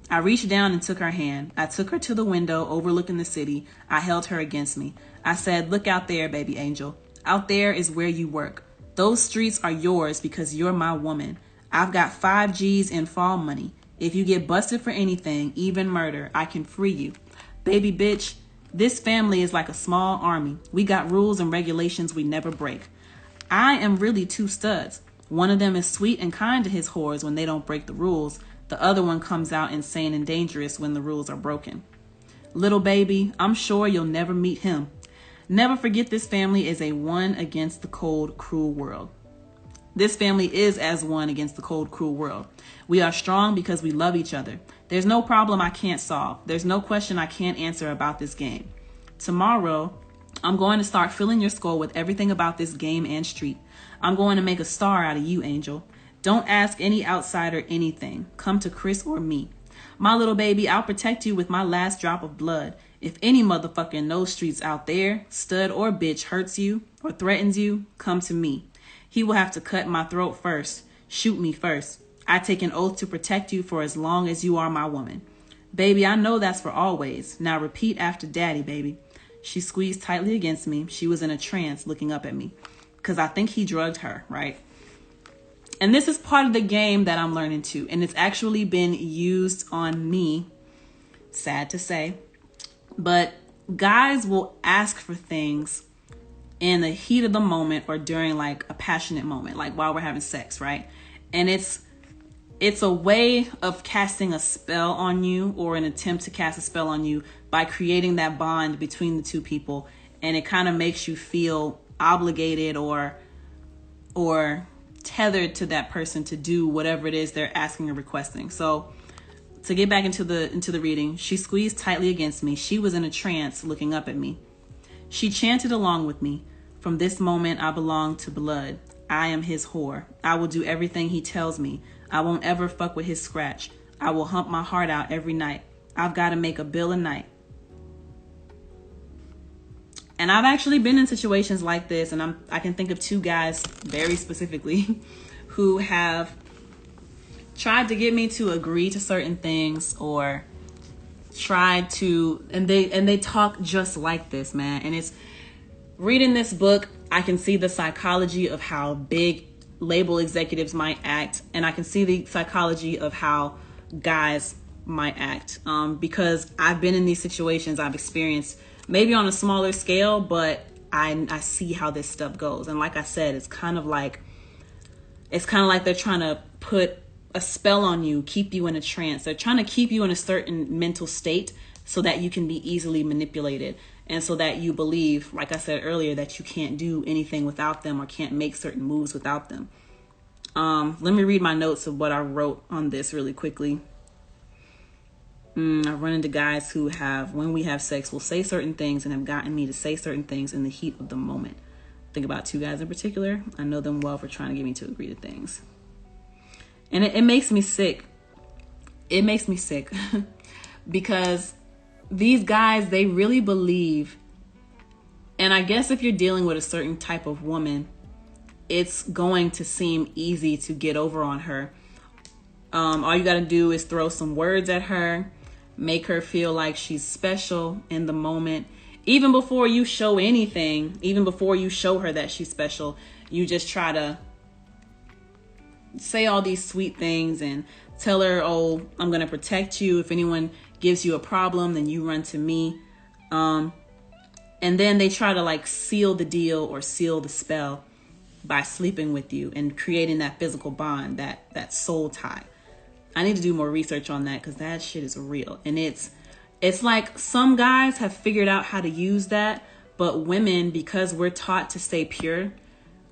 A: I reached down and took her hand. I took her to the window overlooking the city. I held her against me. I said, look out there, baby angel. Out there is where you work. Those streets are yours because you're my woman. I've got 5 G's in fall money. If you get busted for anything, even murder, I can free you. Baby bitch, this family is like a small army. We got rules and regulations we never break. I am really 2 studs. One of them is sweet and kind to his whores when they don't break the rules. The other one comes out insane and dangerous when the rules are broken. Little baby, I'm sure you'll never meet him. Never forget this family is a one against the cold, cruel world. This family is as one against the cold, cruel world. We are strong because we love each other. There's no problem I can't solve. There's no question I can't answer about this game. Tomorrow, I'm going to start filling your skull with everything about this game and street. I'm going to make a star out of you, Angel. Don't ask any outsider anything. Come to Chris or me. My little baby, I'll protect you with my last drop of blood. If any motherfucker in those streets out there, stud or bitch, hurts you or threatens you, come to me. He will have to cut my throat first. Shoot me first. I take an oath to protect you for as long as you are my woman. Baby, I know that's for always. Now repeat after daddy, baby. She squeezed tightly against me. She was in a trance looking up at me because I think he drugged her, right? And this is part of the game that I'm learning too. And it's actually been used on me, sad to say. But guys will ask for things in the heat of the moment or during like a passionate moment, like while we're having sex, right? And it's a way of casting a spell on you, or an attempt to cast a spell on you by creating that bond between the two people. And it kind of makes you feel obligated or tethered to that person to do whatever it is they're asking or requesting. So to get back into the reading, she squeezed tightly against me. She was in a trance looking up at me. She chanted along with me. From this moment, I belong to blood. I am his whore. I will do everything he tells me. I won't ever fuck with his scratch. I will hump my heart out every night. I've got to make a bill a night. And I've actually been in situations like this, and I can think of two guys very specifically who have tried to get me to agree to certain things, or tried to, and they talk just like this, man. And it's reading this book, I can see the psychology of how big label executives might act, and I can see the psychology of how guys might act, because I've been in these situations. I've experienced, maybe on a smaller scale, but I see how this stuff goes. And like I said, it's kind of like they're trying to put a spell on you, keep you in a trance. They're trying to keep you in a certain mental state so that you can be easily manipulated, and so that you believe, like I said earlier, that you can't do anything without them or can't make certain moves without them. Let me read my notes of what I wrote on this really quickly. I've run into guys who have, when we have sex, will say certain things and have gotten me to say certain things in the heat of the moment. Think about two guys in particular. I know them well for trying to get me to agree to things. And it makes me sick. It makes me sick because these guys, they really believe, and I guess if you're dealing with a certain type of woman, it's going to seem easy to get over on her. All you got to do is throw some words at her, make her feel like she's special in the moment. Even before you show anything, even before you show her that she's special, you just try to say all these sweet things and tell her, oh, I'm going to protect you. If anyone gives you a problem, then you run to me. And then they try to like seal the deal or seal the spell by sleeping with you and creating that physical bond, that soul tie. I need to do more research on that, because that shit is real. And it's like some guys have figured out how to use that, but women, because we're taught to stay pure,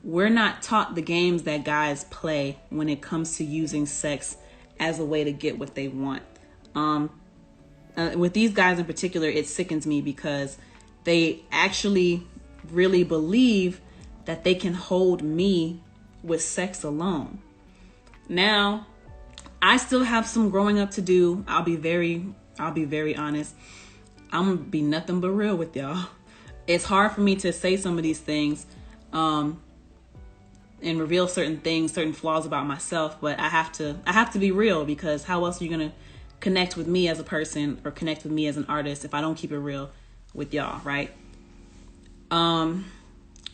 A: we're not taught the games that guys play when it comes to using sex as a way to get what they want. With these guys in particular, it sickens me because they actually really believe that they can hold me with sex alone. Now, I still have some growing up to do. I'll be very honest. I'm gonna be nothing but real with y'all. It's hard for me to say some of these things, and reveal certain things, certain flaws about myself, but I have to be real, because how else are you gonna connect with me as a person or connect with me as an artist if I don't keep it real with y'all, right?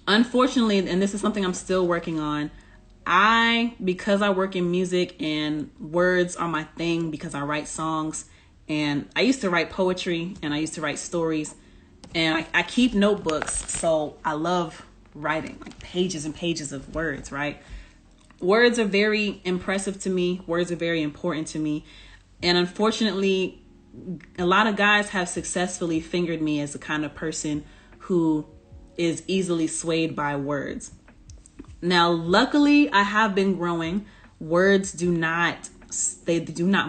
A: Unfortunately, and this is something I'm still working on, because I work in music and words are my thing, because I write songs, and I used to write poetry and I used to write stories, and I keep notebooks, so I love writing like pages and pages of words, right? Words are very impressive to me. Words are very important to me. And unfortunately, a lot of guys have successfully fingered me as the kind of person who is easily swayed by words. Now, luckily, I have been growing. Words do not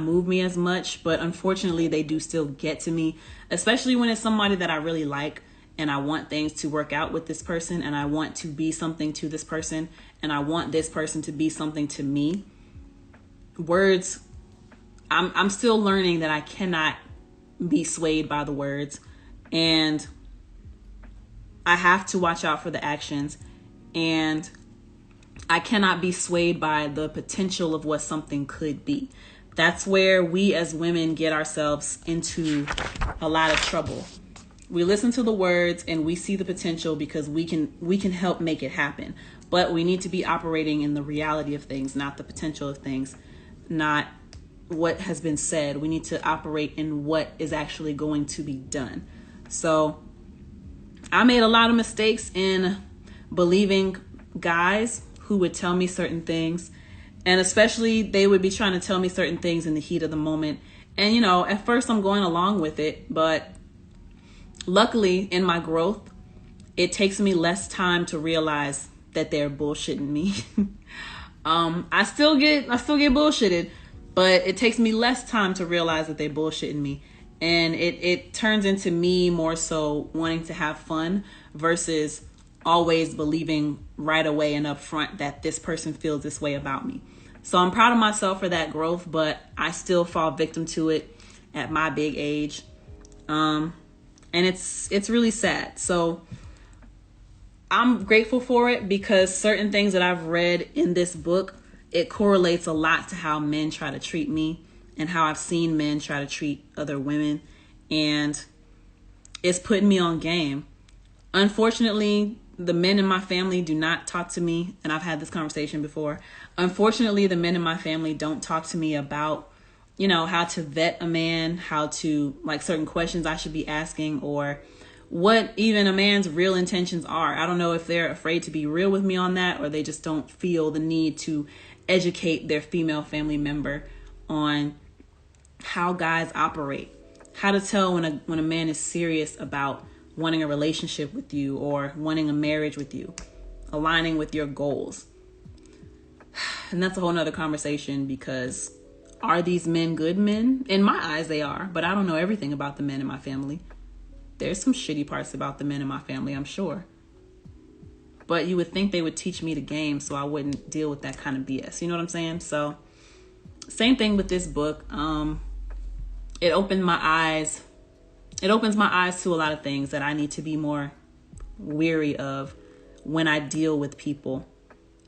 A: move me as much, but unfortunately, they do still get to me, especially when it's somebody that I really like and I want things to work out with this person, and I want to be something to this person, and I want this person to be something to me. Words, I'm still learning that I cannot be swayed by the words, and I have to watch out for the actions. And I cannot be swayed by the potential of what something could be. That's where we as women get ourselves into a lot of trouble. We listen to the words and we see the potential because we can help make it happen. But we need to be operating in the reality of things, not the potential of things, not what has been said. We need to operate in what is actually going to be done. So I made a lot of mistakes in believing guys who would tell me certain things. And especially they would be trying to tell me certain things in the heat of the moment. And, you know, at first I'm going along with it. But luckily in my growth, it takes me less time to realize that they're bullshitting me. I still get bullshitted, but it takes me less time to realize that they're bullshitting me. And it turns into me more so wanting to have fun versus always believing right away and up front that this person feels this way about me. So I'm proud of myself for that growth, but I still fall victim to it at my big age. And it's really sad. So I'm grateful for it because certain things that I've read in this book, it correlates a lot to how men try to treat me and how I've seen men try to treat other women. And it's putting me on game. Unfortunately, the men in my family do not talk to me. And I've had this conversation before. Unfortunately, the men in my family don't talk to me about, you know, how to vet a man, how to, like, certain questions I should be asking, or what even a man's real intentions are. I don't know if they're afraid to be real with me on that, or they just don't feel the need to educate their female family member on how guys operate, how to tell when a man is serious about wanting a relationship with you or wanting a marriage with you, aligning with your goals. And that's a whole nother conversation, because are these men good men? In my eyes, they are, but I don't know everything about the men in my family. There's some shitty parts about the men in my family, I'm sure. But you would think they would teach me the game so I wouldn't deal with that kind of BS. You know what I'm saying? So same thing with this book. It opened my eyes. It opens my eyes to a lot of things that I need to be more weary of when I deal with people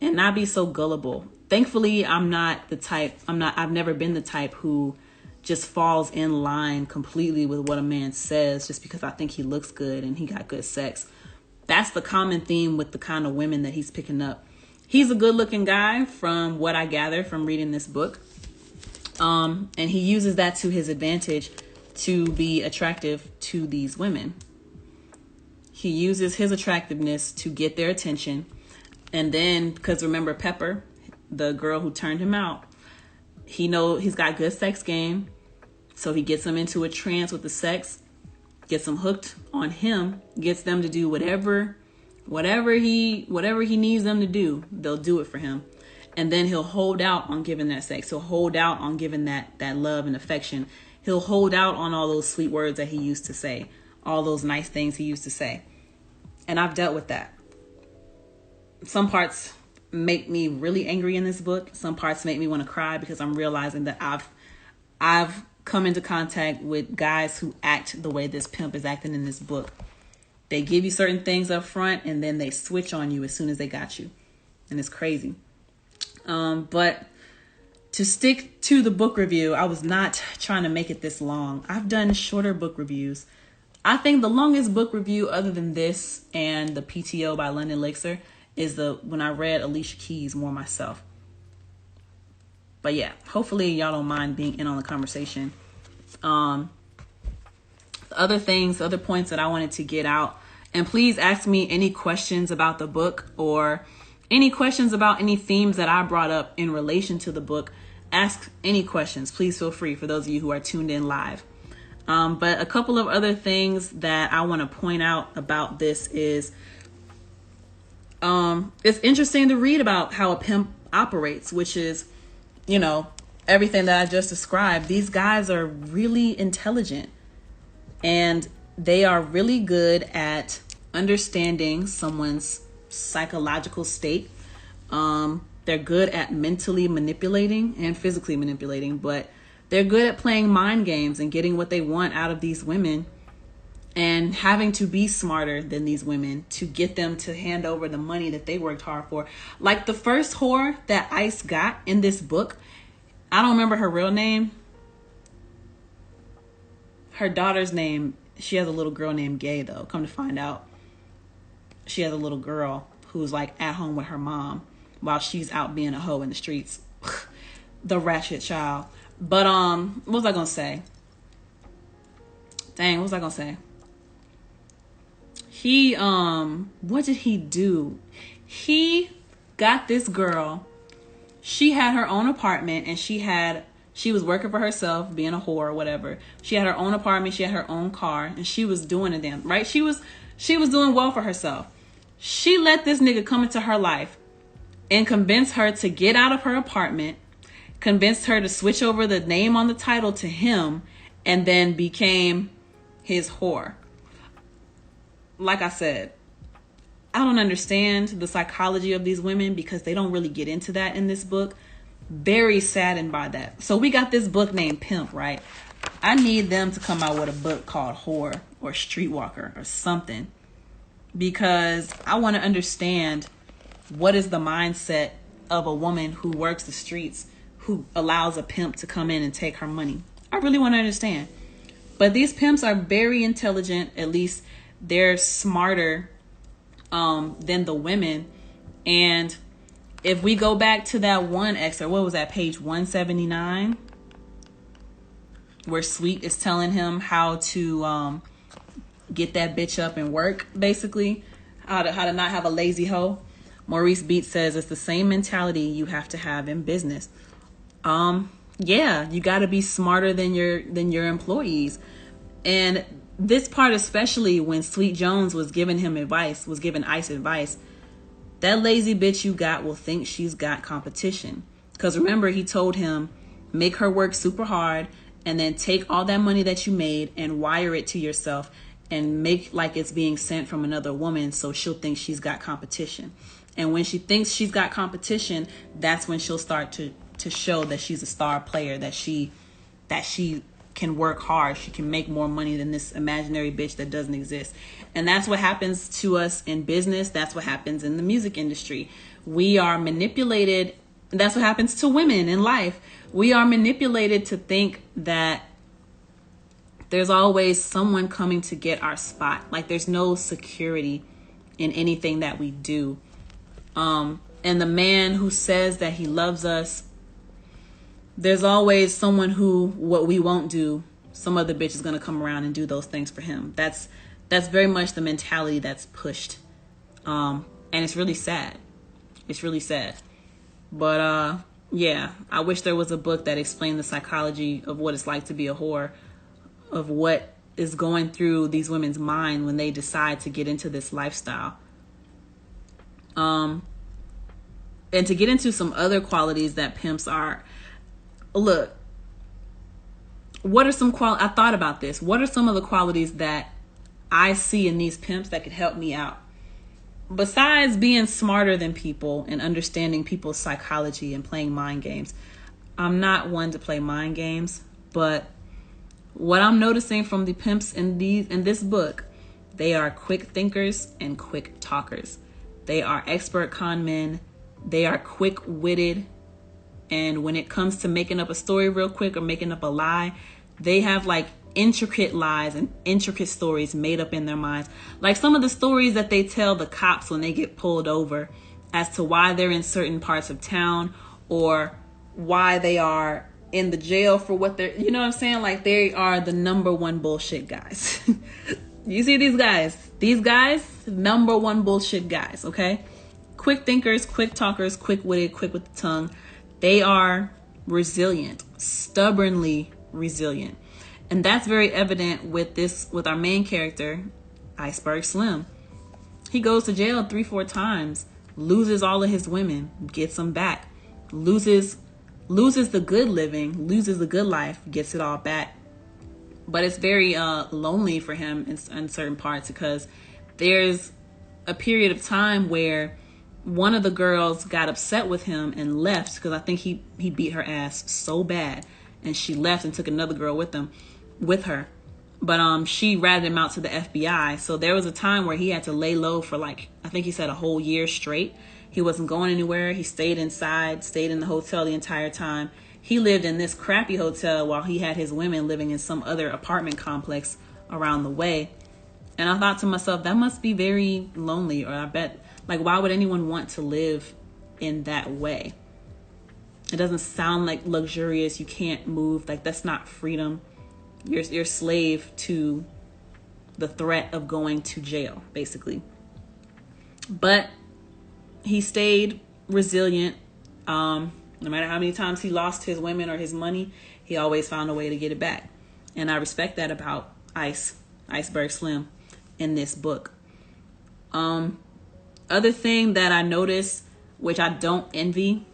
A: and not be so gullible. Thankfully, I've never been the type who just falls in line completely with what a man says just because I think he looks good and he got good sex. That's the common theme with the kind of women that he's picking up. He's a good looking guy from what I gather from reading this book. And he uses that to his advantage to be attractive to these women. He uses his attractiveness to get their attention. And then, because remember Pepper, the girl who turned him out, he's got good sex game. So he gets them into a trance with the sex, gets them hooked on him, gets them to do whatever he needs them to do, they'll do it for him. And then he'll hold out on giving that sex. He'll hold out on giving that love and affection. He'll hold out on all those sweet words that he used to say, all those nice things he used to say. And I've dealt with that. Some parts make me really angry in this book. Some parts make me want to cry because I'm realizing that I've come into contact with guys who act the way this pimp is acting in this book. They give you certain things up front and then they switch on you as soon as they got you. And it's crazy. But to stick to the book review, I was not trying to make it this long. I've done shorter book reviews. I think the longest book review other than this and the PTO by London Lexer is when I read Alicia Keys more myself. But yeah, hopefully y'all don't mind being in on the conversation. The other points that I wanted to get out, and please ask me any questions about the book or any questions about any themes that I brought up in relation to the book. Ask any questions. Please feel free for those of you who are tuned in live. But a couple of other things that I want to point out about this is it's interesting to read about how a pimp operates, which is, you know, everything that I just described. These guys are really intelligent and they are really good at understanding someone's psychological state. They're good at mentally manipulating and physically manipulating, but they're good at playing mind games and getting what they want out of these women and having to be smarter than these women to get them to hand over the money that they worked hard for. Like the first whore that Ice got in this book, I don't remember her real name. Her daughter's name, she has a little girl named Gay, though. Come to find out, she has a little girl who's like at home with her mom while she's out being a hoe in the streets. The ratchet child. But what was I gonna say? Dang, what was I gonna say? He what did he do? He got this girl. She had her own apartment, and she was working for herself, being a whore or whatever. She had her own apartment, she had her own car, and she was doing it then, right? She was doing well for herself. She let this nigga come into her life and convince her to get out of her apartment, convinced her to switch over the name on the title to him, and then became his whore. Like I said, I don't understand the psychology of these women because they don't really get into that in this book. Very saddened by that. So we got this book named Pimp, right? I need them to come out with a book called Whore or Streetwalker or something, because I want to understand what is the mindset of a woman who works the streets, who allows a pimp to come in and take her money. I really want to understand. But these pimps are very intelligent. At least they're smarter than the women. And if we go back to that one excerpt, what was that, page 179, where Sweet is telling him how to get that bitch up and work, basically, how to not have a lazy hoe. Maurice Beats says it's the same mentality you have to have in business. Yeah, you got to be smarter than your employees. And this part, especially when Sweet Jones was giving Ice advice, that lazy bitch you got will think she's got competition. Because remember, he told him, make her work super hard and then take all that money that you made and wire it to yourself and make like it's being sent from another woman, so she'll think she's got competition. And when she thinks she's got competition, that's when she'll start to show that she's a star player, that she can work hard. She can make more money than this imaginary bitch that doesn't exist. And that's what happens to us in business. That's what happens in the music industry. We are manipulated. That's what happens to women in life. We are manipulated to think that there's always someone coming to get our spot. Like there's no security in anything that we do. And the man who says that he loves us, there's always someone who, what we won't do, some other bitch is going to come around and do those things for him. That's very much the mentality that's pushed. And it's really sad. It's really sad. But yeah, I wish there was a book that explained the psychology of what it's like to be a whore, of what is going through these women's mind when they decide to get into this lifestyle. And to get into some other qualities that pimps are. Look, what are some I thought about this. What are some of the qualities that I see in these pimps that could help me out? Besides being smarter than people and understanding people's psychology and playing mind games. I'm not one to play mind games, but what I'm noticing from the pimps in this book, they are quick thinkers and quick talkers. They are expert con men. They are quick-witted. And when it comes to making up a story real quick or making up a lie, they have like intricate lies and intricate stories made up in their minds. Like some of the stories that they tell the cops when they get pulled over as to why they're in certain parts of town or why they are in the jail for what they're, you know what I'm saying? Like they are the number one bullshit guys. You see these guys, number one bullshit guys, okay? Quick thinkers, quick talkers, quick-witted, quick with the tongue. They are resilient, stubbornly resilient. And that's very evident with our main character, Iceberg Slim. He goes to jail 3-4 times, loses all of his women, gets them back, loses the good living, loses the good life, gets it all back. But it's very lonely for him in certain parts because there's a period of time where one of the girls got upset with him and left because I think he beat her ass so bad, and she left and took another girl with her. But she ratted him out to the FBI. So there was a time where he had to lay low for like, I think he said a whole year straight. He wasn't going anywhere. He stayed inside, stayed in the hotel the entire time. He lived in this crappy hotel while he had his women living in some other apartment complex around the way. And I thought to myself, that must be very lonely. Or I bet, like, why would anyone want to live in that way? It doesn't sound like luxurious. You can't move. Like, that's not freedom. You're slave to the threat of going to jail, basically. But he stayed resilient. No matter how many times he lost his women or his money, he always found a way to get it back. And I respect that about Iceberg Slim in this book. Other thing that I noticed, which I don't envy,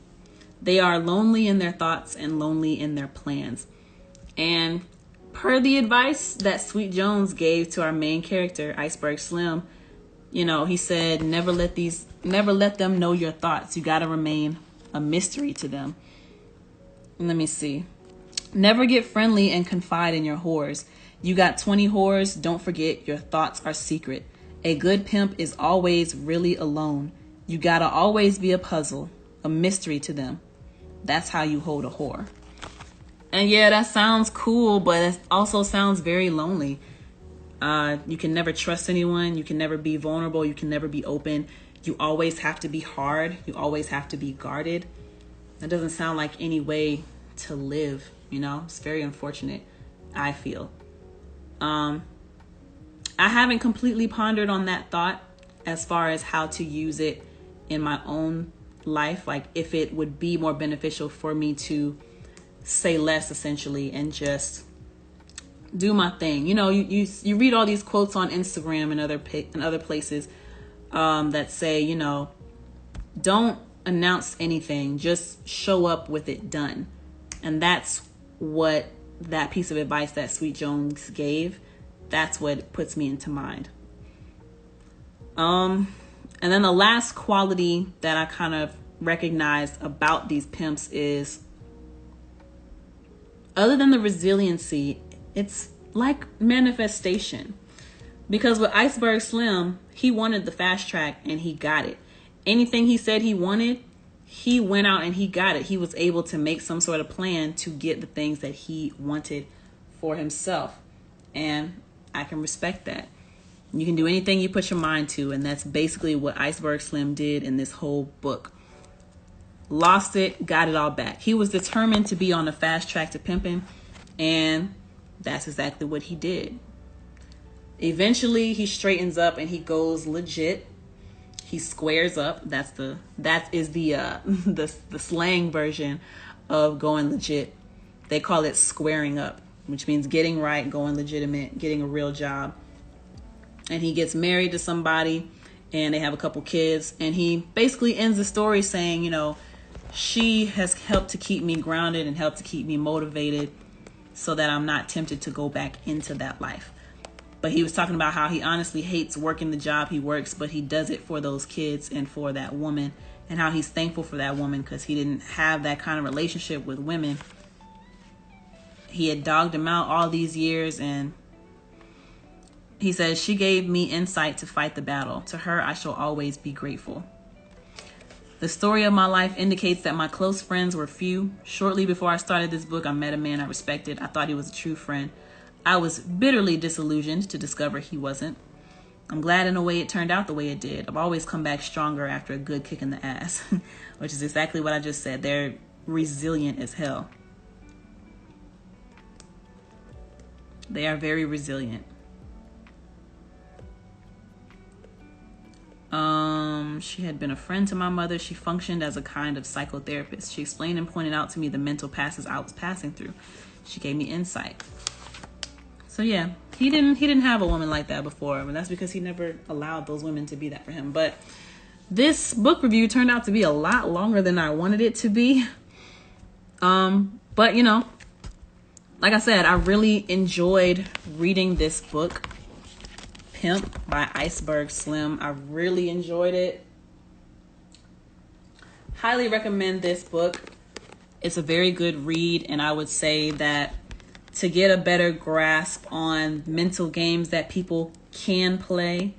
A: they are lonely in their thoughts and lonely in their plans. And per the advice that Sweet Jones gave to our main character, Iceberg Slim, he said, never let them know your thoughts. You got to remain a mystery to them. Let me see. Never get friendly and confide in your whores. You got 20 whores. Don't forget your thoughts are secret. A good pimp is always really alone. You got to always be a puzzle, a mystery to them. That's how you hold a whore. And yeah, that sounds cool, but it also sounds very lonely. You can never trust anyone. You can never be vulnerable. You can never be open. You always have to be hard. You always have to be guarded. That doesn't sound like any way to live, It's very unfortunate, I feel. I haven't completely pondered on that thought as far as how to use it in my own life. Like if it would be more beneficial for me to say less essentially and just do my thing. You read all these quotes on Instagram and other places that say, don't announce anything, just show up with it done. And that's what that piece of advice that Sweet Jones gave, that's what puts me into mind. And then the last quality that I kind of recognized about these pimps is, other than the resiliency, it's like manifestation. Because with Iceberg Slim, he wanted the fast track and he got it. Anything he said he wanted, he went out and he got it. He was able to make some sort of plan to get the things that he wanted for himself. And I can respect that. You can do anything you put your mind to. And that's basically what Iceberg Slim did in this whole book. Lost it, got it all back. He was determined to be on the fast track to pimping, and that's exactly what he did. Eventually, he straightens up and he goes legit. He squares up. That is the slang version of going legit. They call it squaring up, which means getting right, going legitimate, getting a real job. And he gets married to somebody, and they have a couple kids. And he basically ends the story saying, she has helped to keep me grounded and helped to keep me motivated so that I'm not tempted to go back into that life. But he was talking about how he honestly hates working the job he works, but he does it for those kids and for that woman, and how he's thankful for that woman because he didn't have that kind of relationship with women. He had dogged him out all these years, and he says, she gave me insight to fight the battle. To her, I shall always be grateful. The story of my life indicates that my close friends were few. Shortly before I started this book, I met a man I respected. I thought he was a true friend. I was bitterly disillusioned to discover he wasn't. I'm glad in a way it turned out the way it did. I've always come back stronger after a good kick in the ass, which is exactly what I just said. They're resilient as hell. They are very resilient. She had been a friend to my mother. She functioned as a kind of psychotherapist. She explained and pointed out to me the mental passes I was passing through. She gave me insight. So yeah, he didn't have a woman like that before, and that's because he never allowed those women to be that for him. But this book review turned out to be a lot longer than I wanted it to be. But like I said, I really enjoyed reading this book, Pimp by Iceberg Slim. I really enjoyed it. Highly recommend this book. It's a very good read, and I would say that to get a better grasp on mental games that people can play,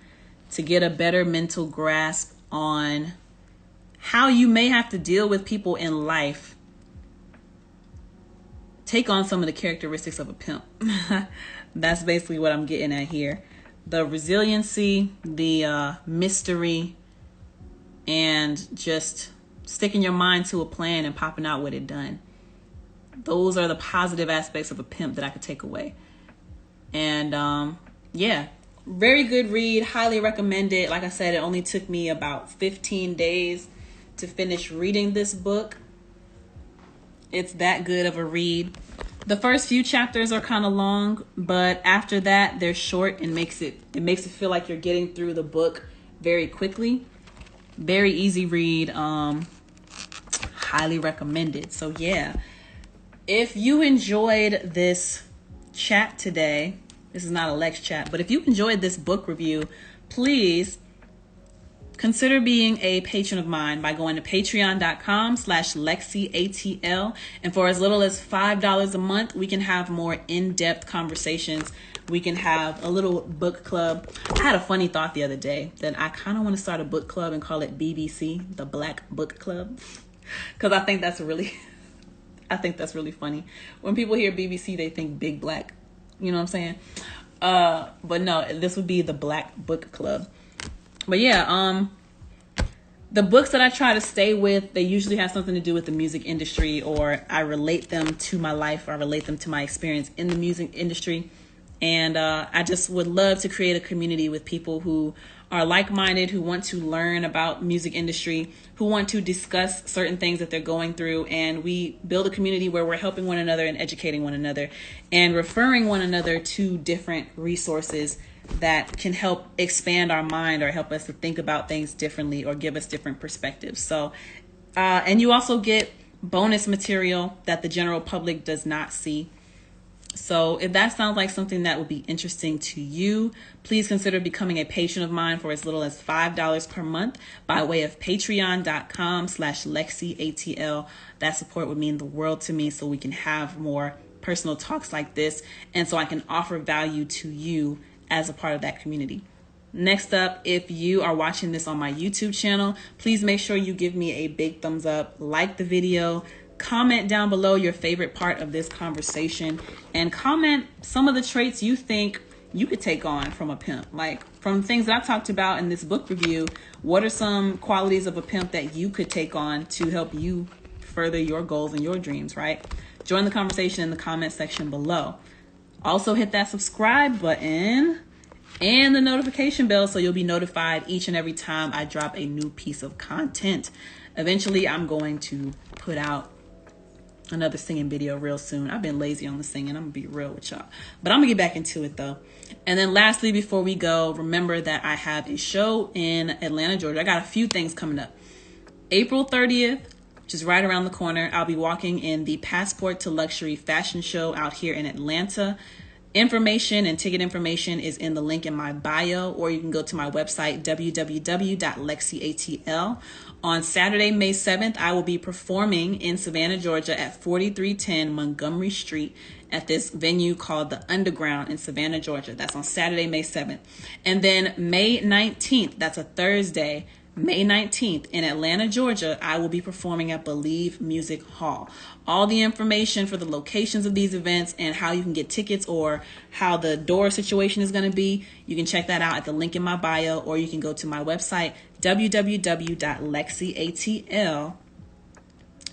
A: to get a better mental grasp on how you may have to deal with people in life, take on some of the characteristics of a pimp. That's basically what I'm getting at here. The resiliency, the mystery, and just sticking your mind to a plan and popping out with it done. Those are the positive aspects of a pimp that I could take away. And yeah, very good read. Highly recommend it. Like I said, it only took me about 15 days to finish reading this book. It's that good of a read. The first few chapters are kind of long, but after that, they're short and makes it feel like you're getting through the book very quickly. Very easy read. Highly recommended. So yeah, if you enjoyed this chat today, this is not a Lex chat, but if you enjoyed this book review, please consider being a patron of mine by going to patreon.com/LexCATL. And for as little as $5 a month, we can have more in-depth conversations. We can have a little book club. I had a funny thought the other day that I kind of want to start a book club and call it BBC, the Black Book Club. Because I think that's really funny. When people hear BBC, they think big black. You know what I'm saying? But no, this would be the Black Book Club. But yeah, the books that I try to stay with, they usually have something to do with the music industry, or I relate them to my life, or I relate them to my experience in the music industry. And I just would love to create a community with people who are like-minded, who want to learn about music industry, who want to discuss certain things that they're going through. And we build a community where we're helping one another and educating one another and referring one another to different resources that can help expand our mind or help us to think about things differently or give us different perspectives. So, and you also get bonus material that the general public does not see. So if that sounds like something that would be interesting to you, please consider becoming a patron of mine for as little as $5 per month by way of patreon.com/LexCATL. That support would mean the world to me, so we can have more personal talks like this, and so I can offer value to you as a part of that community. Next up, if you are watching this on my YouTube channel, please make sure you give me a big thumbs up, like the video, comment down below your favorite part of this conversation, and comment some of the traits you think you could take on from a pimp. Like, from things that I talked about in this book review, what are some qualities of a pimp that you could take on to help you further your goals and your dreams, right? Join the conversation in the comment section below. Also hit that subscribe button and the notification bell so you'll be notified each and every time I drop a new piece of content. Eventually, I'm going to put out another singing video real soon. I've been lazy on the singing, I'm gonna be real with y'all, but I'm gonna get back into it though. And then lastly, before we go, remember that I have a show in Atlanta, Georgia. I got a few things coming up. April 30th, which is right around the corner, I'll be walking in the Passport to Luxury fashion show out here in Atlanta. Information and ticket information is in the link in my bio, or you can go to my website, www.LexCATL. On Saturday, May 7th, I will be performing in Savannah, Georgia at 4310 Montgomery Street at this venue called The Underground in Savannah, Georgia. That's on Saturday, May 7th. And then May 19th, that's a Thursday, May 19th in Atlanta, Georgia, I will be performing at Believe Music Hall. All the information for the locations of these events and how you can get tickets or how the door situation is going to be, you can check that out at the link in my bio, or you can go to my website, www.LexCATL,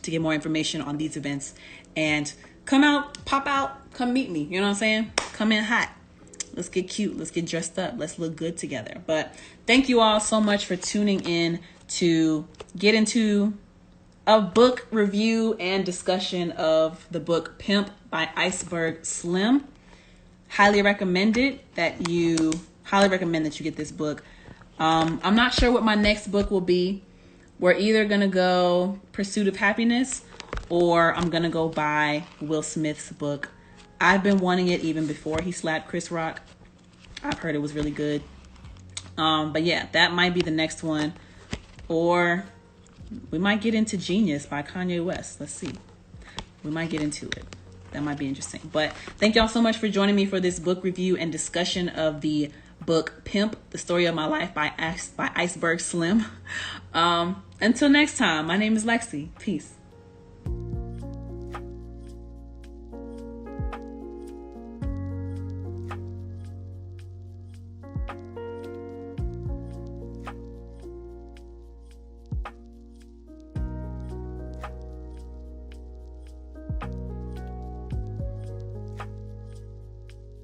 A: to get more information on these events. And come out, pop out, come meet me. You know what I'm saying? Come in hot. Let's get cute. Let's get dressed up. Let's look good together. But thank you all so much for tuning in to get into a book review and discussion of the book Pimp by Iceberg Slim. Highly recommend that you get this book. I'm not sure what my next book will be. We're either going to go Pursuit of Happiness, or I'm going to go buy Will Smith's book. I've been wanting it even before he slapped Chris Rock. I've heard it was really good. But yeah, that might be the next one. Or we might get into Genius by Kanye West. Let's see. We might get into it. That might be interesting. But thank y'all so much for joining me for this book review and discussion of the book Pimp, The Story of My Life by Iceberg Slim. Until next time, my name is LexC. Peace.